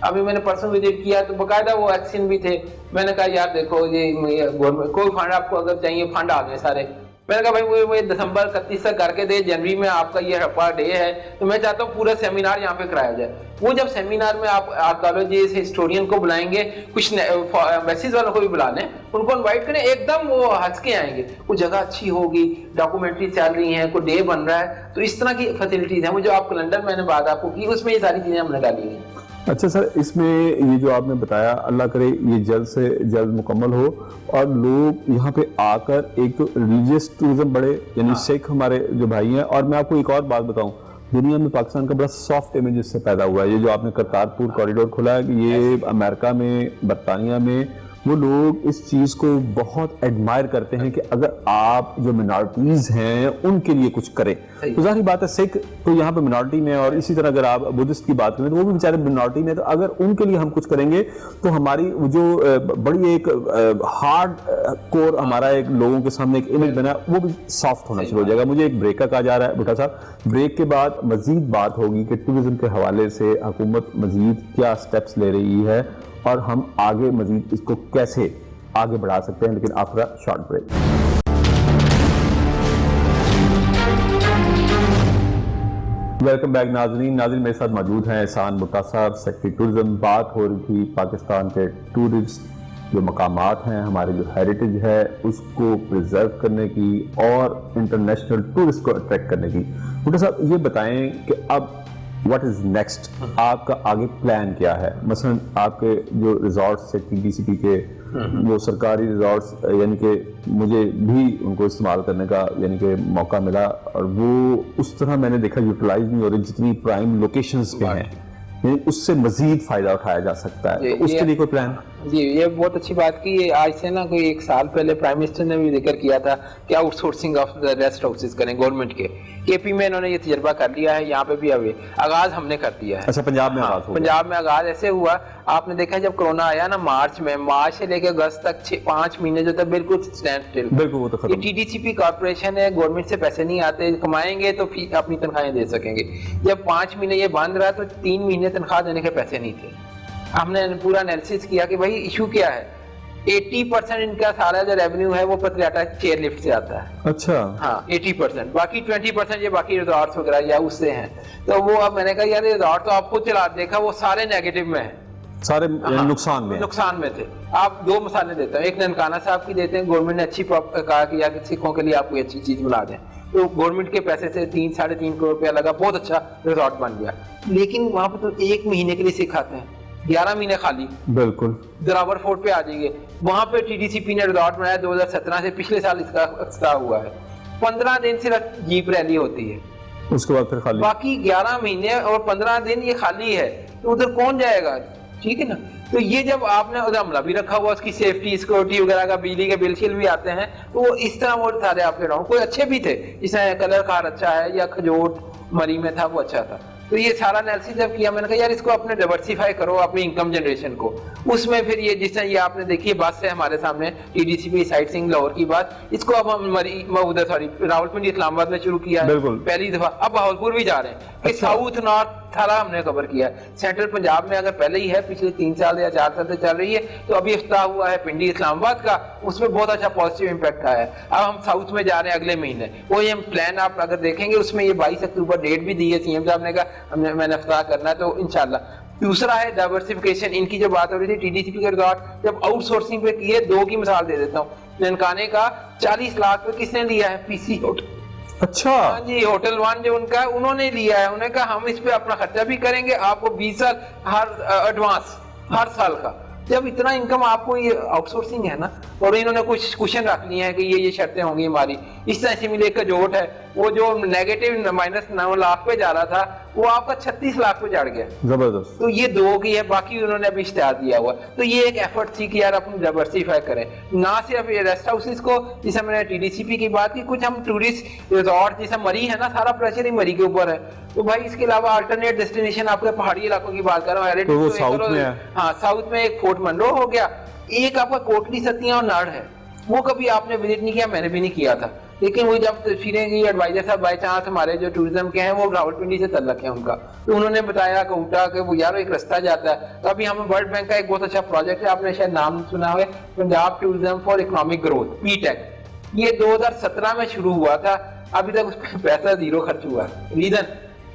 अभी मैंने परसों विजिट किया तो बकायदा वो एक्शन भी थे, मैंने कहा यार देखो ये गवर्नमेंट कोई फंड आपको अगर चाहिए फंड आ गए सारे, मैंने कहा भाई वो दिसंबर 31 तक करके दे, जनवरी में आपका ये हफ्ता डे है, तो मैं चाहता हूँ पूरा सेमिनार यहाँ पे कराया जाए। वो जब सेमिनार में आप आर्कियोलॉजिस्ट हिस्टोरियन को बुलाएंगे, कुछ मैसेज वालों को भी बुला लें, उनको इनवाइट करें, एकदम वो हंस के आएंगे। वो जगह अच्छी होगी, डॉक्यूमेंट्री चल रही है, कोई डे बन रहा है, तो इस तरह की फैसिलिटीज हैं। वो जो आप कैलेंडर मैंने बात आपको की, उसमें ये सारी चीजें हमने डाली हैं। अच्छा सर, इसमें ये जो आपने बताया, अल्लाह करे ये जल्द से जल्द मुकम्मल हो और लोग यहाँ पे आकर एक तो रिलीजियस टूरिज्म बढ़े, यानी सिख हमारे जो भाई हैं। और मैं आपको एक और बात बताऊं, दुनिया में पाकिस्तान का बड़ा सॉफ्ट इमेज इससे पैदा हुआ है। ये जो आपने करतारपुर कॉरिडोर खोला है, कि ये अमेरिका में, बरतानिया में वो लोग इस चीज को बहुत एडमायर करते हैं कि अगर आप जो मिनॉरिटीज हैं उनके लिए कुछ करें। तो जाहिर बात है सिख तो यहाँ पे मिनॉरिटी में, और इसी तरह अगर आप बुद्धिस्ट की बात करें तो वो भी बेचारे मिनॉरिटी में। तो अगर उनके लिए हम कुछ करेंगे तो हमारी जो बड़ी एक हार्ड कोर हमारा एक लोगों के सामने एक इमेज बना, वो भी सॉफ्ट होना शुरू हो जाएगा। मुझे एक ब्रेक का कहा जा रहा है भुट्टा साहब, ब्रेक के बाद मजीद बात होगी कि टूरिज्म के हवाले से हुकूमत मजीद क्या स्टेप्स ले रही है और हम आगे मजीद इसको कैसे आगे बढ़ा सकते हैं, लेकिन after a short break. Welcome back नाजरीन मेरे साथ मौजूद हैं एहसान भुट्टा साहब, सेक्रेटरी टूरिज्म। बात हो रही थी पाकिस्तान के टूरिस्ट जो मकामात हैं, हमारे जो हेरिटेज है उसको प्रिजर्व करने की और इंटरनेशनल टूरिस्ट को अट्रैक्ट करने की। भुट्टा साहब ये बताएं कि अब व्हाट इज नेक्स्ट, आपका आगे प्लान क्या है? मसलन आपके जो रिजॉर्ट्स थे TDCP के, वो सरकारी रिजॉर्ट्स, यानी कि मुझे भी उनको इस्तेमाल करने का यानी कि मौका मिला, और वो उस तरह मैंने देखा यूटिलाइज नहीं हो रही जितनी प्राइम लोकेशंस पे हैं, यानी उससे मजीद फायदा उठाया जा सकता है। तो उसके लिए कोई प्लान? जी, ये बहुत अच्छी बात की। आज से ना कोई 1 साल पहले प्राइम मिनिस्टर ने भी जिक्र किया था कि outsourcing of the rest houses करें गवर्नमेंट के। KP में इन्होंने ये तजर्बा कर लिया है, यहाँ पे भी अभी आगाज हमने कर दिया है। अच्छा, पंजाब में आगाज हो गया। पंजाब में आगाज ऐसे हुआ, आपने देखा जब कोरोना आया ना मार्च से लेकर अगस्त तक 5 महीने जो था बिल्कुल स्टैंड स्टिल। बिल्कुल, वो तो खत्म। ये TDCP कॉर्पोरेशन है, गवर्नमेंट से पैसे नहीं आते, कमाएंगे तो अपनी तनख्वाहें दे सकेंगे। जब 5 महीने ये बंद रहा तो 3 महीने तनख्वाह देने के पैसे नहीं थे। हमने पूरा एनालिसिस किया कि भाई इशू क्या है। 80% इनका सारा जो रेवेन्यू है वो पतियाटा चेयर लिफ्ट से आता है। अच्छा, हाँ 80%, बाकी 20% ये बाकी रिजॉर्ट्स वगैरह या उससे हैं। तो वो अब मैंने कहा यार रिजॉर्ट तो आपको चला देखा, वो सारे नेगेटिव में है, सारे नुकसान में थे। आप 2 मिसालें देता हूँ, एक ननकाना साहब की देते हैं, गवर्नमेंट ने अच्छी कहा कि यार सिखों के लिए आप कोई अच्छी चीज बुला दें, तो गवर्नमेंट के पैसे से 3-3.5 करोड़ रुपया लगा, बहुत अच्छा रिजॉर्ट बन गया। लेकिन वहां पर तो 1 महीने के लिए सिख आते हैं, 11 महीने खाली। बिल्कुल, जरावर फोर्ट पे आ जाइए, वहां पे TDCP ने रिजॉर्ट बनाया 2017 से, पिछले साल इसका इफ्तिताह हुआ है। 15 दिन सिर्फ जीप रैली होती है, उसके बाद फिर खाली, बाकी 11 महीने और 15 दिन ये खाली है। तो उधर कौन जाएगा? ठीक है ना। तो ये जब आपने उधर अमला भी रखा हुआ, उसकी सेफ्टी सिक्योरिटी वगैरह का, बिजली के बिल शिल भी आते हैं, तो वो इस तरह वो सारे आपके राउंड कोई अच्छे भी थे, जिसमें कलर कार अच्छा है या खजोट मरी में था वो अच्छा था। तो ये सारा एनालिसिस जब किया, मैंने कहा यार इसको अपने डाइवर्सिफाई करो अपनी इनकम जनरेशन को। उसमें फिर ये जिस तरह ये आपने देखी बस है हमारे सामने TDCP साइट सिंह लाहौर की बात, इसको अब हम रावलपिंडी इस्लामाबाद में शुरू किया है पहली दफा। अब बहावलपुर भी जा रहे हैं कि साउथ नॉर्थ सारा हमने कवर किया है। सेंट्रल पंजाब में अगर पहले ही है, पिछले 3 साल या 4 साल से चल रही है, तो अभी इफ्तिताह हुआ है पिंडी इस्लामाबाद का, उसमें बहुत अच्छा पॉजिटिव इंपैक्ट आया है। अब हम साउथ में जा रहे हैं अगले महीने, वो ये प्लान आप अगर देखेंगे उसमें ये 22 अक्टूबर डेट भी दी है, CM साहब ने कहा मैंने इफ्तिताह करना है, तो इंशाल्लाह। दूसरा है डाइवर्सिफिकेशन, इनकी जो बात हो रही थी TDCP के रिजॉर्ट जब आउटसोर्सिंग पे की है, 2 की मिसाल दे देता हूँ। ननकाने का 40 लाख पे किसने लिया है? PC hotel. अच्छा, हाँ जी, होटल 1 जो उनका उन्होंने लिया है, उन्होंने कहा हम इस पे अपना खर्चा भी करेंगे, आपको 20 साल हर एडवांस हर साल का। जब इतना इनकम आपको, ये आउटसोर्सिंग है ना, और इन्होंने कुछ क्वेश्चन रख लिए हैं कि ये शर्तें होंगी हमारी। इस तरह से मिले का जोट है, वो जो नेगेटिव -9 लाख पे जा रहा था वो आपका 36 लाख पे चढ़ गया। जबरदस्त। तो ये 2 की है, बाकी उन्होंने अभी इश्तिहार दिया हुआ। तो ये एक एफर्ट थी कि यार अपनी डाइवर्सिफाई करें, ना सिर्फ ये रेस्ट हाउसेस को, जैसे मैंने TDCP की बात की, कुछ हम टूरिस्ट रिजॉर्ट जैसे मरी है ना, सारा प्रेशर ही मरी के ऊपर है। तो भाई इसके अलावा अल्टरनेट डेस्टिनेशन आपके पहाड़ी इलाकों की बात कर रहा हूँ, तो वो साउथ में है। हाँ, साउथ में एक फोर्ट मंडो हो गया, एक आपका कोटली सतिया और नाड़ है, वो कभी आपने विजिट नहीं किया, मैंने भी नहीं किया था। लेकिन वो जब तस्वीरें की एडवाइजर साहब बाई चांस हमारे जो टूरिज्म के हैं वो रावलपिंडी से तल्लक है उनका, तो उन्होंने बताया कऊटा कि वो यार एक रास्ता जाता है। तो अभी हमें वर्ल्ड बैंक का एक बहुत अच्छा प्रोजेक्ट है, आपने शायद नाम सुना है, Punjab tourism for economic growth, PTEC। ये 2017 में शुरू हुआ था, अभी तक उसमें पैसा जीरो खर्च हुआ। रीजन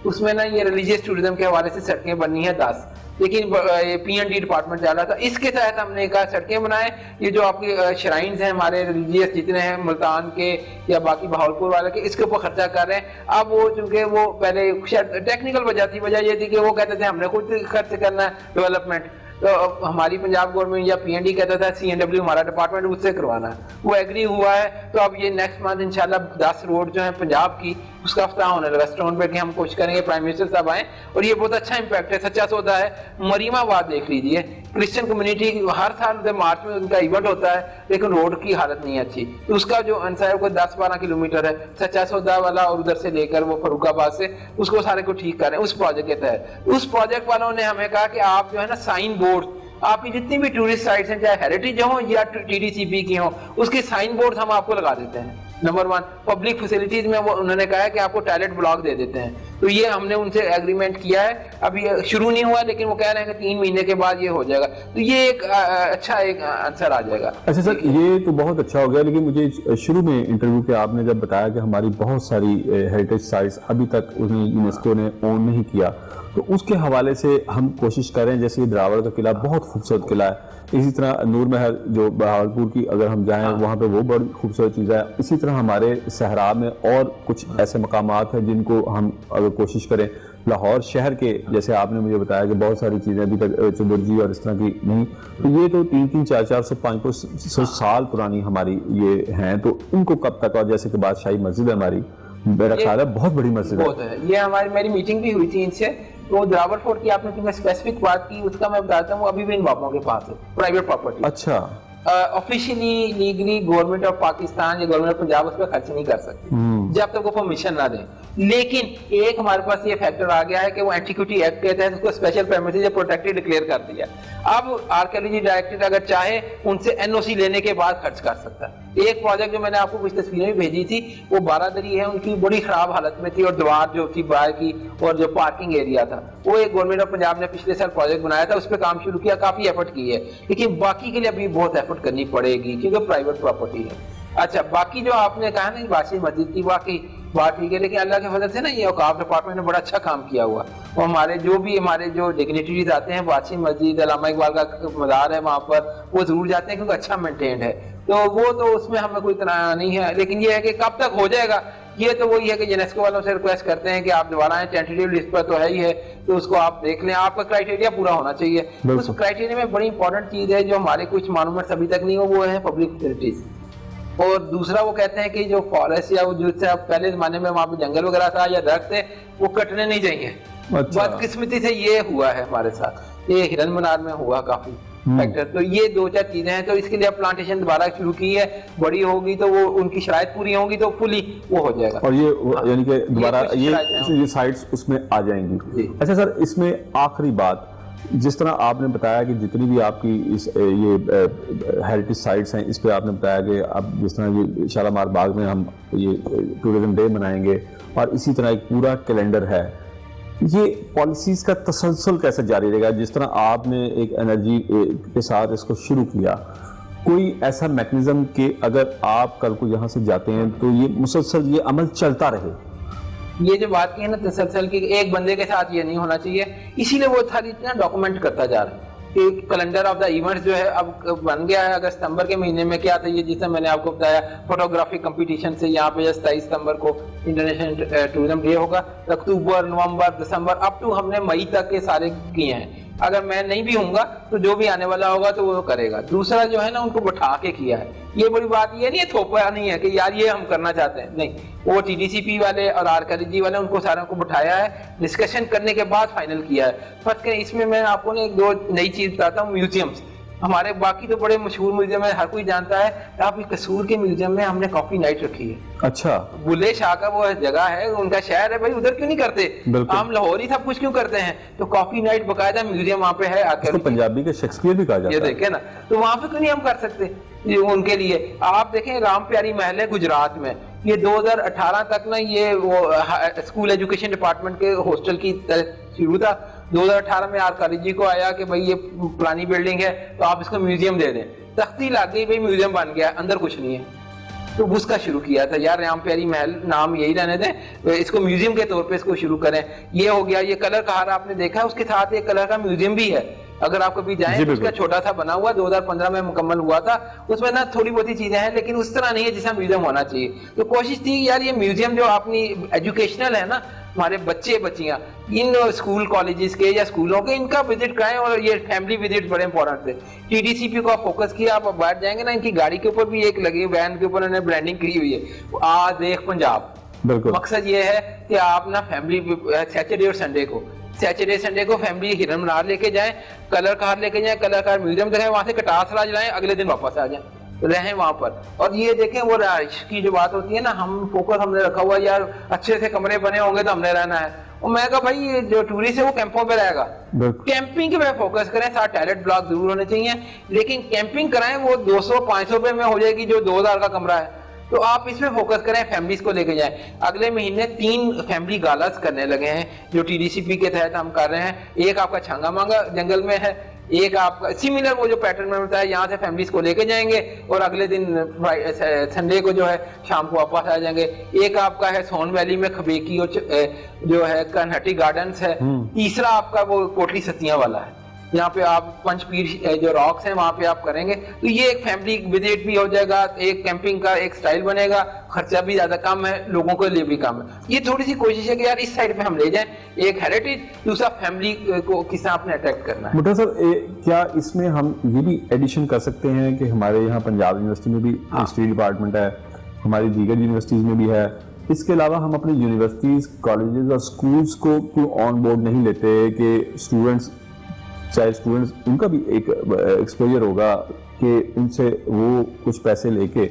उसमें ना ये रिलीजियस टूरिज्म के हवाले से सड़कें बननी है 10, लेकिन P&D डिपार्टमेंट जा रहा था। इसके तहत हमने कहा सड़कें बनाए, ये जो आपकी श्राइन्स हैं हमारे रिलीजियस जितने हैं मुल्तान के या बाकी बहावलपुर वाले के, इसके ऊपर खर्चा कर रहे हैं। अब वो चूंकि वो पहले टेक्निकल वजह थी, वजह ये थी कि वो कहते थे हमने खुद खर्च करना है डेवलपमेंट, तो हमारी पंजाब गवर्नमेंट या P&D कहता था C&W हमारा डिपार्टमेंट उससे करवाना है, वो एग्री हुआ है। तो अब ये नेक्स्ट मंथ इंशाल्लाह 10 रोड जो है पंजाब की उसका अफ्ताह होने लगा स्टोन पे कि हम कोशिश करेंगे प्राइम मिनिस्टर साहब आए, और ये बहुत अच्छा इंपैक्ट है, सच्चा सौदा है। मरीमाबाद देख लीजिए, क्रिश्चियन कम्युनिटी हर साल मार्च में उनका इवेंट होता है, लेकिन रोड की हालत नहीं अच्छी, तो उसका जो आंसर है वो 10-12 किलोमीटर है सच्चा सौदा वाला, और उधर से लेकर वो फरुखाबाद से उसको सारे को ठीक कर रहे हैं उस प्रोजेक्ट के तहत। उस प्रोजेक्ट वालों ने हमें कहा कि आप जो है ना साइन बोर्ड, आपकी जितनी भी टूरिस्ट साइट्स हैं चाहे हेरिटेज हो या TDCP की हो, उसके साइन बोर्ड हम आपको लगा देते हैं। नंबर 1 पब्लिक फैसिलिटीज में वो उन्होंने कहा है कि आपको टॉयलेट ब्लॉक दे देते हैं, तो ये हमने उनसे एग्रीमेंट किया है। अभी शुरू नहीं हुआ, लेकिन वो कह रहे हैं कि 3 महीने के बाद ये हो जाएगा, तो ये एक अच्छा एक आंसर आ जाएगा। अच्छा सर, ये तो बहुत अच्छा हो गया, लेकिन मुझे शुरू में इंटरव्यू के आपने जब बताया कि हमारी बहुत सारी हेरिटेज साइट्स अभी तक उन्हें यूनेस्को ने ओन नहीं किया, तो उसके हवाले से हम कोशिश करें। जैसे ये द्रावड़ का किला बहुत खूबसूरत किला है, इसी तरह नूर महल जो बहावलपुर की अगर हम जाएं वहाँ पे वो बड़ी खूबसूरत चीज़ है। इसी तरह हमारे सहरा में और कुछ ऐसे मकामात हैं जिनको हम अगर कोशिश करें, लाहौर शहर के जैसे आपने मुझे बताया कि बहुत सारी चीज़ें अभी तक चुबुर्जी और इस तरह की नहीं, तो ये तो 3-3, 400, 500 साल पुरानी हमारी ये हैं, तो इनको कब तक, और जैसे कि बादशाही मस्जिद है हमारी, मेरा ख्याल है बहुत बड़ी मस्जिद है। ये हमारी मेरी मीटिंग भी हुई थी इनसे, तो द्रावड़ फोर्ट की आपने जो स्पेसिफिक बात की उसका मैं बताता हूँ, वो अभी भी इन बापों के पास है, प्राइवेट प्रॉपर्टी। अच्छा, officially legally government of Pakistan या गवर्नमेंट ऑफ पंजाब उस पर खर्च नहीं कर सकती जब तक वो परमिशन ना दें। लेकिन एक हमारे पास ये फैक्टर आ गया है कि वो एंटीक्विटी एक्ट के तहत उसको स्पेशल प्रेमिसेस या प्रोटेक्टेड डिक्लेयर कर दिया। अब आर्कियोलॉजी डायरेक्टरेट अगर चाहे उनसे NOC लेने के बाद खर्च कर सकता है। एक प्रोजेक्ट जो मैंने आपको कुछ तस्वीरें भी भेजी थी, वो बारादरी है, उनकी बड़ी खराब हालत में थी, और दीवार जो थी बाहर की और जो पार्किंग एरिया था, वो एक गवर्नमेंट ऑफ पंजाब ने पिछले साल प्रोजेक्ट बनाया था, उस पर काम शुरू किया, काफी एफर्ट की है, लेकिन बाकी के लिए अभी बहुत एफर्ट करनी पड़ेगी क्योंकि प्राइवेट प्रॉपर्टी है। अच्छा, बाकी जो आपने कहा ना बादशाही मस्जिद की, वाकई बात ठीक है, लेकिन अल्लाह के फजल से ना ये औकाफ डिपार्टमेंट ने बड़ा अच्छा काम किया हुआ, और हमारे जो डिग्निटरीज आते हैं, बादशाही मस्जिद अल्लामा इकबाल का मज़ार है वहाँ पर, वो जरूर जाते हैं क्योंकि अच्छा मेंटेन्ड है, तो वो तो उसमें हमें कोई तनाव नहीं है। लेकिन ये है कि कब तक हो जाएगा, ये तो वही है कि यूनेस्को वालों से रिक्वेस्ट करते हैं कि आप दोबारा आए, टेंटेटिव लिस्ट पर तो है ही है, तो उसको आप देख लें, आपका क्राइटेरिया पूरा होना चाहिए। उस क्राइटेरिया में बड़ी इंपॉर्टेंट चीज है जो हमारे कुछ मॉन्यूमेंट्स अभी तक नहीं हो, वो है पब्लिक फैसिलिटीज। और दूसरा वो कहते हैं कि जो फॉरेस्ट या वो जो पहले जमाने में वहाँ पे जंगल वगैरह था या दरख्त थे, वो कटने नहीं चाहिए। अच्छा। बदकिस्मती से ये हुआ है हमारे साथ, ये हिरन मनार में हुआ काफी फैक्टर। तो ये 2-4 चीजें हैं, तो इसके लिए प्लांटेशन दोबारा शुरू की है, बड़ी होगी तो वो उनकी शराइत पूरी होंगी तो फुली वो हो जाएगा, और ये यानी कि दोबारा ये साइट्स उसमें आ जाएंगी। अच्छा सर, इसमें आखिरी बात, जिस तरह आपने बताया कि जितनी भी आपकी इस ये हेरिटेज साइट्स हैं, इस पे आपने बताया कि अब जिस तरह ये शालामार बाग में हम ये टूरिज्म डे मनाएंगे, और इसी तरह एक पूरा कैलेंडर है, ये पॉलिसीज का तसलसल कैसे जारी रहेगा? जिस तरह आपने एक एनर्जी के साथ इसको शुरू किया, कोई ऐसा मैकेनिज्म कि अगर आप कल को यहाँ से जाते हैं तो ये मुसलसल ये अमल चलता रहे? ये जो बात की है ना तसलसल की, एक बंदे के साथ ये नहीं होना चाहिए, इसीलिए वो सारी इतना डॉक्यूमेंट करता जा रहा है। कैलेंडर ऑफ द इवेंट्स जो है अब बन गया है। अगर सितंबर के महीने में क्या था, ये जिससे मैंने आपको बताया फोटोग्राफी कंपटीशन से, यहाँ पे 27 सितंबर को इंटरनेशनल टूरिज्म डे होगा, अक्टूबर, नवंबर, दिसंबर, अप टू हमने मई तक के सारे किए हैं। अगर मैं नहीं भी हूँगा तो जो भी आने वाला होगा तो वो करेगा। दूसरा जो है ना, उनको बैठा के किया है, ये बड़ी बात ये नहीं है, थोपा नहीं है कि यार ये हम करना चाहते हैं, नहीं, वो TDCP वाले और आर्कियोलॉजी वाले उनको सारों को बैठाया है, डिस्कशन करने के बाद फाइनल किया है। फर्क है इसमें, मैं आपको ना 1-2 नई चीज बताता हूँ। म्यूजियम्स हमारे बाकी तो बड़े मशहूर म्यूजियम है, हर कोई जानता है। आप कसूर के म्यूजियम में हमने कॉफी नाइट रखी है। अच्छा, बुल्ले शाह का वो जगह है, उनका शहर है भाई, उधर क्यों नहीं करते? हम लाहौर ही सब कुछ क्यों करते हैं? तो कॉफी नाइट बकायदा म्यूजियम वहाँ पे है, तो पंजाबी के शेक्सपियर भी कहा जाता है, ये देखे ना, तो वहाँ पे क्यों नहीं हम कर सकते? उनके लिए आप देखें, राम प्यारी महल है गुजरात में, ये 2018 तक ना ये वो स्कूल एजुकेशन डिपार्टमेंट के हॉस्टल की शुरू था। 2018 में आर्कियोलॉजी को आया कि भाई ये पुरानी बिल्डिंग है तो आप इसको म्यूजियम दे दें, तख्ती लग गई, भाई म्यूजियम बन गया, अंदर कुछ नहीं है। तो उसका शुरू किया था, यार राम प्यारी महल नाम यही रहने दें, इसको म्यूजियम के तौर पे इसको शुरू करें। ये हो गया। ये कलर कहार आपने देखा, उसके साथ एक कलर का म्यूजियम भी है, अगर आप कभी जाएं तो उसका छोटा सा बना हुआ 2015 में मुकम्मल हुआ था। उसमें ना थोड़ी बहुत ही चीजें हैं, लेकिन उस तरह नहीं है जिसका म्यूजियम होना चाहिए। तो कोशिश थी यार ये म्यूजियम जो अपनी एजुकेशनल है ना, हमारे बच्चे बच्चियां इन स्कूल कॉलेजेस के या स्कूलों के, इनका विजिट कराएं। और ये फैमिली विजिट बड़े इंपॉर्टेंट थे। टीडीसीपी को आप फोकस किया, आप बैठ जाएंगे ना, इनकी गाड़ी के ऊपर भी एक लगी, वैन के ऊपर उन्होंने ब्रांडिंग की हुई है, आ देख पंजाब। मकसद ये है कि आप ना फैमिली सैटरडे और संडे को फैमिली हिरन मनार लेके जाएं, कलर कार लेके जाएं, कलर कार म्यूजियम दिखाएं, वहां से कटास राज लाएं, अगले दिन वापस आ जाएं, रहें वहां पर। और ये देखें वो रहाइश की जो बात होती है ना, हम फोकस हमने रखा हुआ यार अच्छे से कमरे बने होंगे तो हमने रहना है। और मैं कहा भाई ये जो टूरिस्ट है वो कैंपों पे रहेगा, कैंपिंग पे फोकस करें, साथ टॉयलेट ब्लॉक जरूर होने चाहिए, लेकिन कैंपिंग कराएं वो 200-500 रुपए में हो जाएगी जो 2000 का कमरा है। तो आप इसमें फोकस करें, फैमिलीज को लेके जाएं। अगले महीने 3 फैमिली गालास करने लगे हैं जो टीडीसीपी के तहत हम कर रहे हैं। एक आपका छांगा मांगा जंगल में है, एक आपका सिमिलर वो जो पैटर्न में होता है, यहाँ से फैमिलीज को लेके जाएंगे और अगले दिन संडे को जो है शाम को वापस आ जाएंगे। एक आपका है सोन वैली में खबेकी और जो है कन्हटी गार्डन्स है। तीसरा आपका वो कोटली सतियां वाला है, यहाँ पे आप पंचपीर जो रॉक्स हैं वहां पे आप करेंगे। तो ये एक फैमिली विजिट भी हो जाएगा, एक कैंपिंग का एक स्टाइल बनेगा, खर्चा भी ज्यादा कम है, लोगों के लिए भी कम है। ये थोड़ी सी कोशिश है कि यार इस साइड पे हम ले जाएं, एक हेरिटेज, दूसरा फैमिली को किस तरह आपने अट्रैक्ट करना है। बुट्टा सर, क्या इसमें हम ये भी एडिशन कर सकते हैं कि हमारे यहाँ पंजाब यूनिवर्सिटी में भी हिस्ट्री डिपार्टमेंट है, हमारी दीगर यूनिवर्सिटीज में भी है, इसके अलावा हम अपनी यूनिवर्सिटीज, कॉलेजेस और स्कूल्स को क्यों ऑन बोर्ड नहीं लेते कि स्टूडेंट्स उनका भी एक एक्सपोजर होगा कि उनसे वो कुछ पैसे लेके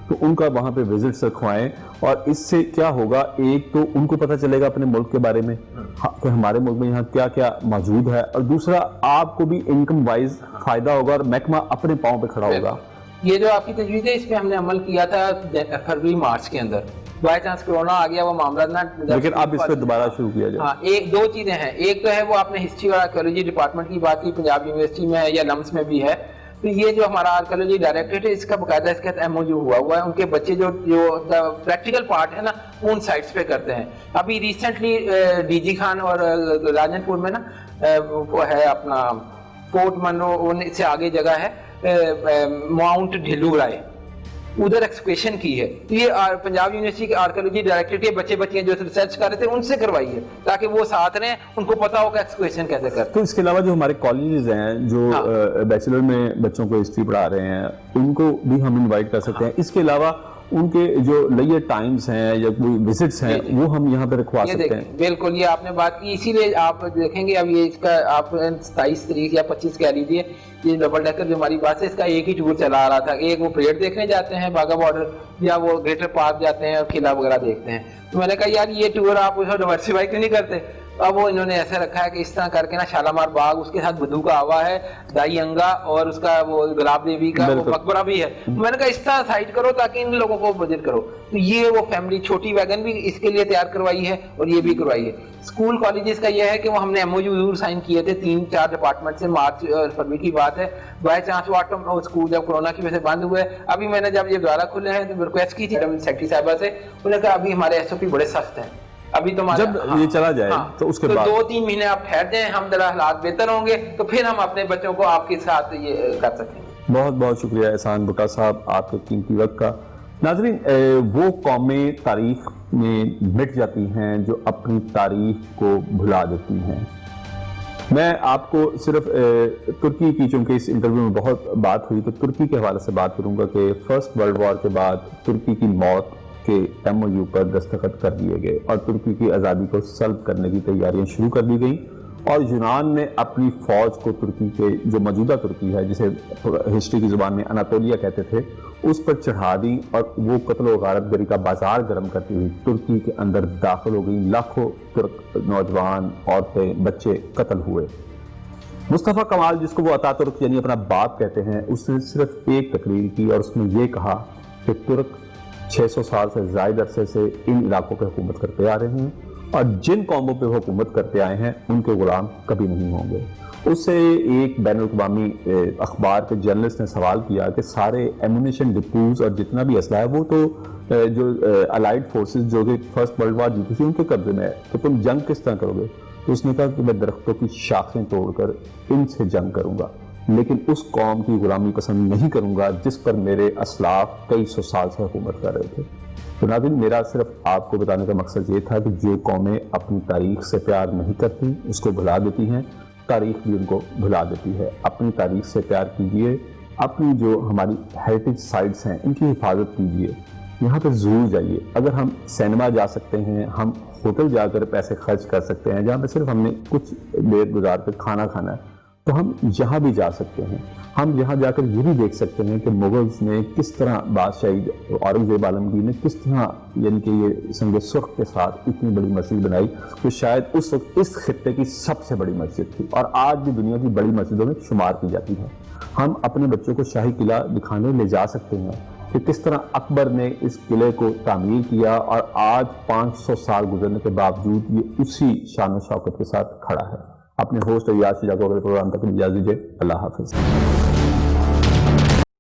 तो उनका वहां पे विजिट्स रखवाएं। और इससे क्या होगा, एक तो उनको पता चलेगा अपने मुल्क के बारे में कि हमारे मुल्क में यहाँ क्या क्या मौजूद है, और दूसरा आपको भी इनकम वाइज फायदा होगा और महकमा अपने पांव पे खड़ा होगा। ये जो आपकी तजवीज़ है इस पे हमने अमल किया था फरवरी-मार्च के अंदर। बाय चांस कोरोना आ गया, वो मामला ना, लेकिन अब इस पे दोबारा शुरू किया जाए। हाँ, एक दो चीजें हैं। एक तो है वो आपने हिस्ट्री और आर्कियोलॉजी डिपार्टमेंट की बात की, पंजाब यूनिवर्सिटी में है या लम्स में भी है। तो ये जो हमारा आर्कियोलॉजी डायरेक्टरेट है, इसका बकायदा इसके तहत एमओयू हुआ है। उनके बच्चे जो प्रैक्टिकल पार्ट है ना उन साइट्स पे करते हैं। अभी रिसेंटली डीजी खान और राजनपुर में ना वो है अपना फोर्ट मनरो से आगे जगह है माउंट ढिल्लू राय, उधर एक्सकवेशन की है। तो ये पंजाब यूनिवर्सिटी के आर्कियोलॉजी डायरेक्टरेट के बच्चे बच्चियां जो रिसर्च कर रहे थे उनसे करवाई है, ताकि वो साथ रहें, उनको पता हो कि एक्सकवेशन कैसे करते हैं। तो इसके अलावा जो हमारे कॉलेजेस हैं जो बैचलर में बच्चों को हिस्ट्री पढ़ा रहे हैं, उनको भी हम इनवाइट कर सकते हैं। इसके अलावा उनके जो लेयर टाइम्स हैं या कोई विजिट्स हैं वो हम यहाँ पे रखवा सकते हैं। बिल्कुल, ये आपने बात की, इसीलिए आप देखेंगे अब ये इसका आप 27 तारीख या 25 कह लीजिए, ये डबल डेकर जो हमारी बात है इसका एक ही टूर चला आ रहा था। एक वो परेड देखने जाते हैं बाघा बॉर्डर, या वो ग्रेटर पार्क जाते हैं और किला वगैरह देखते हैं। तो मैंने कहा यार ये टूर आप उसको डाइवर्सिफाई क्यों नहीं करते। अब वो इन्होंने ऐसा रखा है कि इस तरह करके ना शालामार बाग, उसके साथ बधू का आवा है, दाई अंगा और उसका वो गुलाब देवी का वो मकबरा भी है। मैंने कहा इस तरह साइड करो ताकि इन लोगों को विजिट करो। तो ये वो फैमिली छोटी वैगन भी इसके लिए तैयार करवाई है और ये भी करवाई है। स्कूल कॉलेजेस का ये है कि वो हमने एमओयू जरूर साइन किए थे 3-4 डिपार्टमेंट से, मार्च और फरवरी की बात है। बाय चांस वो स्कूल जब कोरोना की वजह से बंद हुए, अभी मैंने जब ये दोबारा खुले हैं तो रिक्वेस्ट की थी सेक्रेटरी साहिबा से, उन्होंने कहा अभी हमारे एसओपी बड़े सख्त हैं, अभी तो जब ये चला जाए तो उसके बाद 2-3 महीने आप ठहर जाएं, हम जरा हालात बेहतर होंगे तो फिर हम अपने बच्चों को आपके साथ ये कर सकेंगे। बहुत बहुत शुक्रिया एहसान भुट्टा साहब आपके कीमती वक्त का। नाज़रीन, वो कौमें तारीख में मिट जाती हैं जो अपनी तारीख को भुला देती हैं। मैं आपको सिर्फ तुर्की की, चूंकि इस इंटरव्यू में बहुत बात हुई, तो तुर्की के हवाले से बात करूंगा कि फर्स्ट वर्ल्ड वॉर के बाद तुर्की की मौत के एमओयू पर दस्तखत कर दिए गए और तुर्की की आज़ादी को सल्ब करने की तैयारियां शुरू कर दी गई। और यूनान ने अपनी फौज को तुर्की के, जो मौजूदा तुर्की है जिसे हिस्ट्री की जुबान में अनातोलिया कहते थे, उस पर चढ़ा दी और वो कत्ल और गारतगरी का बाजार गर्म करती हुई तुर्की के अंदर दाखिल हो गई। लाखों तुर्क नौजवान, औरतें, बच्चे कत्ल हुए। मुस्तफ़ा कमाल, जिसको वो अतातुर्क यानी अपना बाप कहते हैं, उसने सिर्फ एक तकरीर की और उसमें ये कहा कि तुर्क 600 साल से ज़ायद अरसे से इन इलाकों पर हुकूमत करते आ रहे हैं और जिन कौमों पे वो हुकूमत करते आए हैं उनके गुलाम कभी नहीं होंगे। उससे एक बैनुल-अक़वामी अखबार के जर्नलिस्ट ने सवाल किया कि सारे एमुनिशन डिपोज और जितना भी असला है वो तो जो अलाइड फोर्सेस जो कि फर्स्ट वर्ल्ड वार जीती थी उनके कब्जे में है, तो तुम जंग किस तरह करोगे? तो उसने कहा कि मैं दरख्तों की शाखें तोड़कर इनसे जंग करूंगा, लेकिन उस कौम की गुलामी पसंद नहीं करूंगा जिस पर मेरे असलाफ कई सौ साल से हुकूमत कर रहे थे। तो नाज़रीन, मेरा सिर्फ आपको बताने का मकसद ये था कि जो कौमें अपनी तारीख से प्यार नहीं करती उसको भुला देती हैं, तारीख भी उनको भुला देती है। अपनी तारीख से प्यार कीजिए, अपनी जो हमारी हेरिटेज साइट्स हैं इनकी हिफाजत कीजिए, यहाँ पर ज़रूर जाइए। अगर हम सिनेमा जा सकते हैं, हम होटल जाकर पैसे खर्च कर सकते हैं जहाँ पर सिर्फ हमने कुछ देर गुजार कर खाना खाना है, तो हम यहाँ भी जा सकते हैं। हम यहाँ जाकर ये भी देख सकते हैं कि मुगल्स ने किस तरह बादशाही औरंगजेब आलमगीर ने किस तरह यानी कि ये संग सुर्ख के साथ इतनी बड़ी मस्जिद बनाई, तो शायद उस वक्त इस खित्ते की सबसे बड़ी मस्जिद थी और आज भी दुनिया की बड़ी मस्जिदों में शुमार की जाती है। हम अपने बच्चों को शाही किला दिखाने ले जा सकते हैं कि किस तरह अकबर ने इस किले को तामीर किया और आज 500 साल गुजरने के बावजूद ये उसी शान और शौकत के साथ खड़ा है। अपने होस्ट रियाज शुजा को अगले प्रोग्राम तक इजाज़त दीजिए। अल्लाह हाफिज़।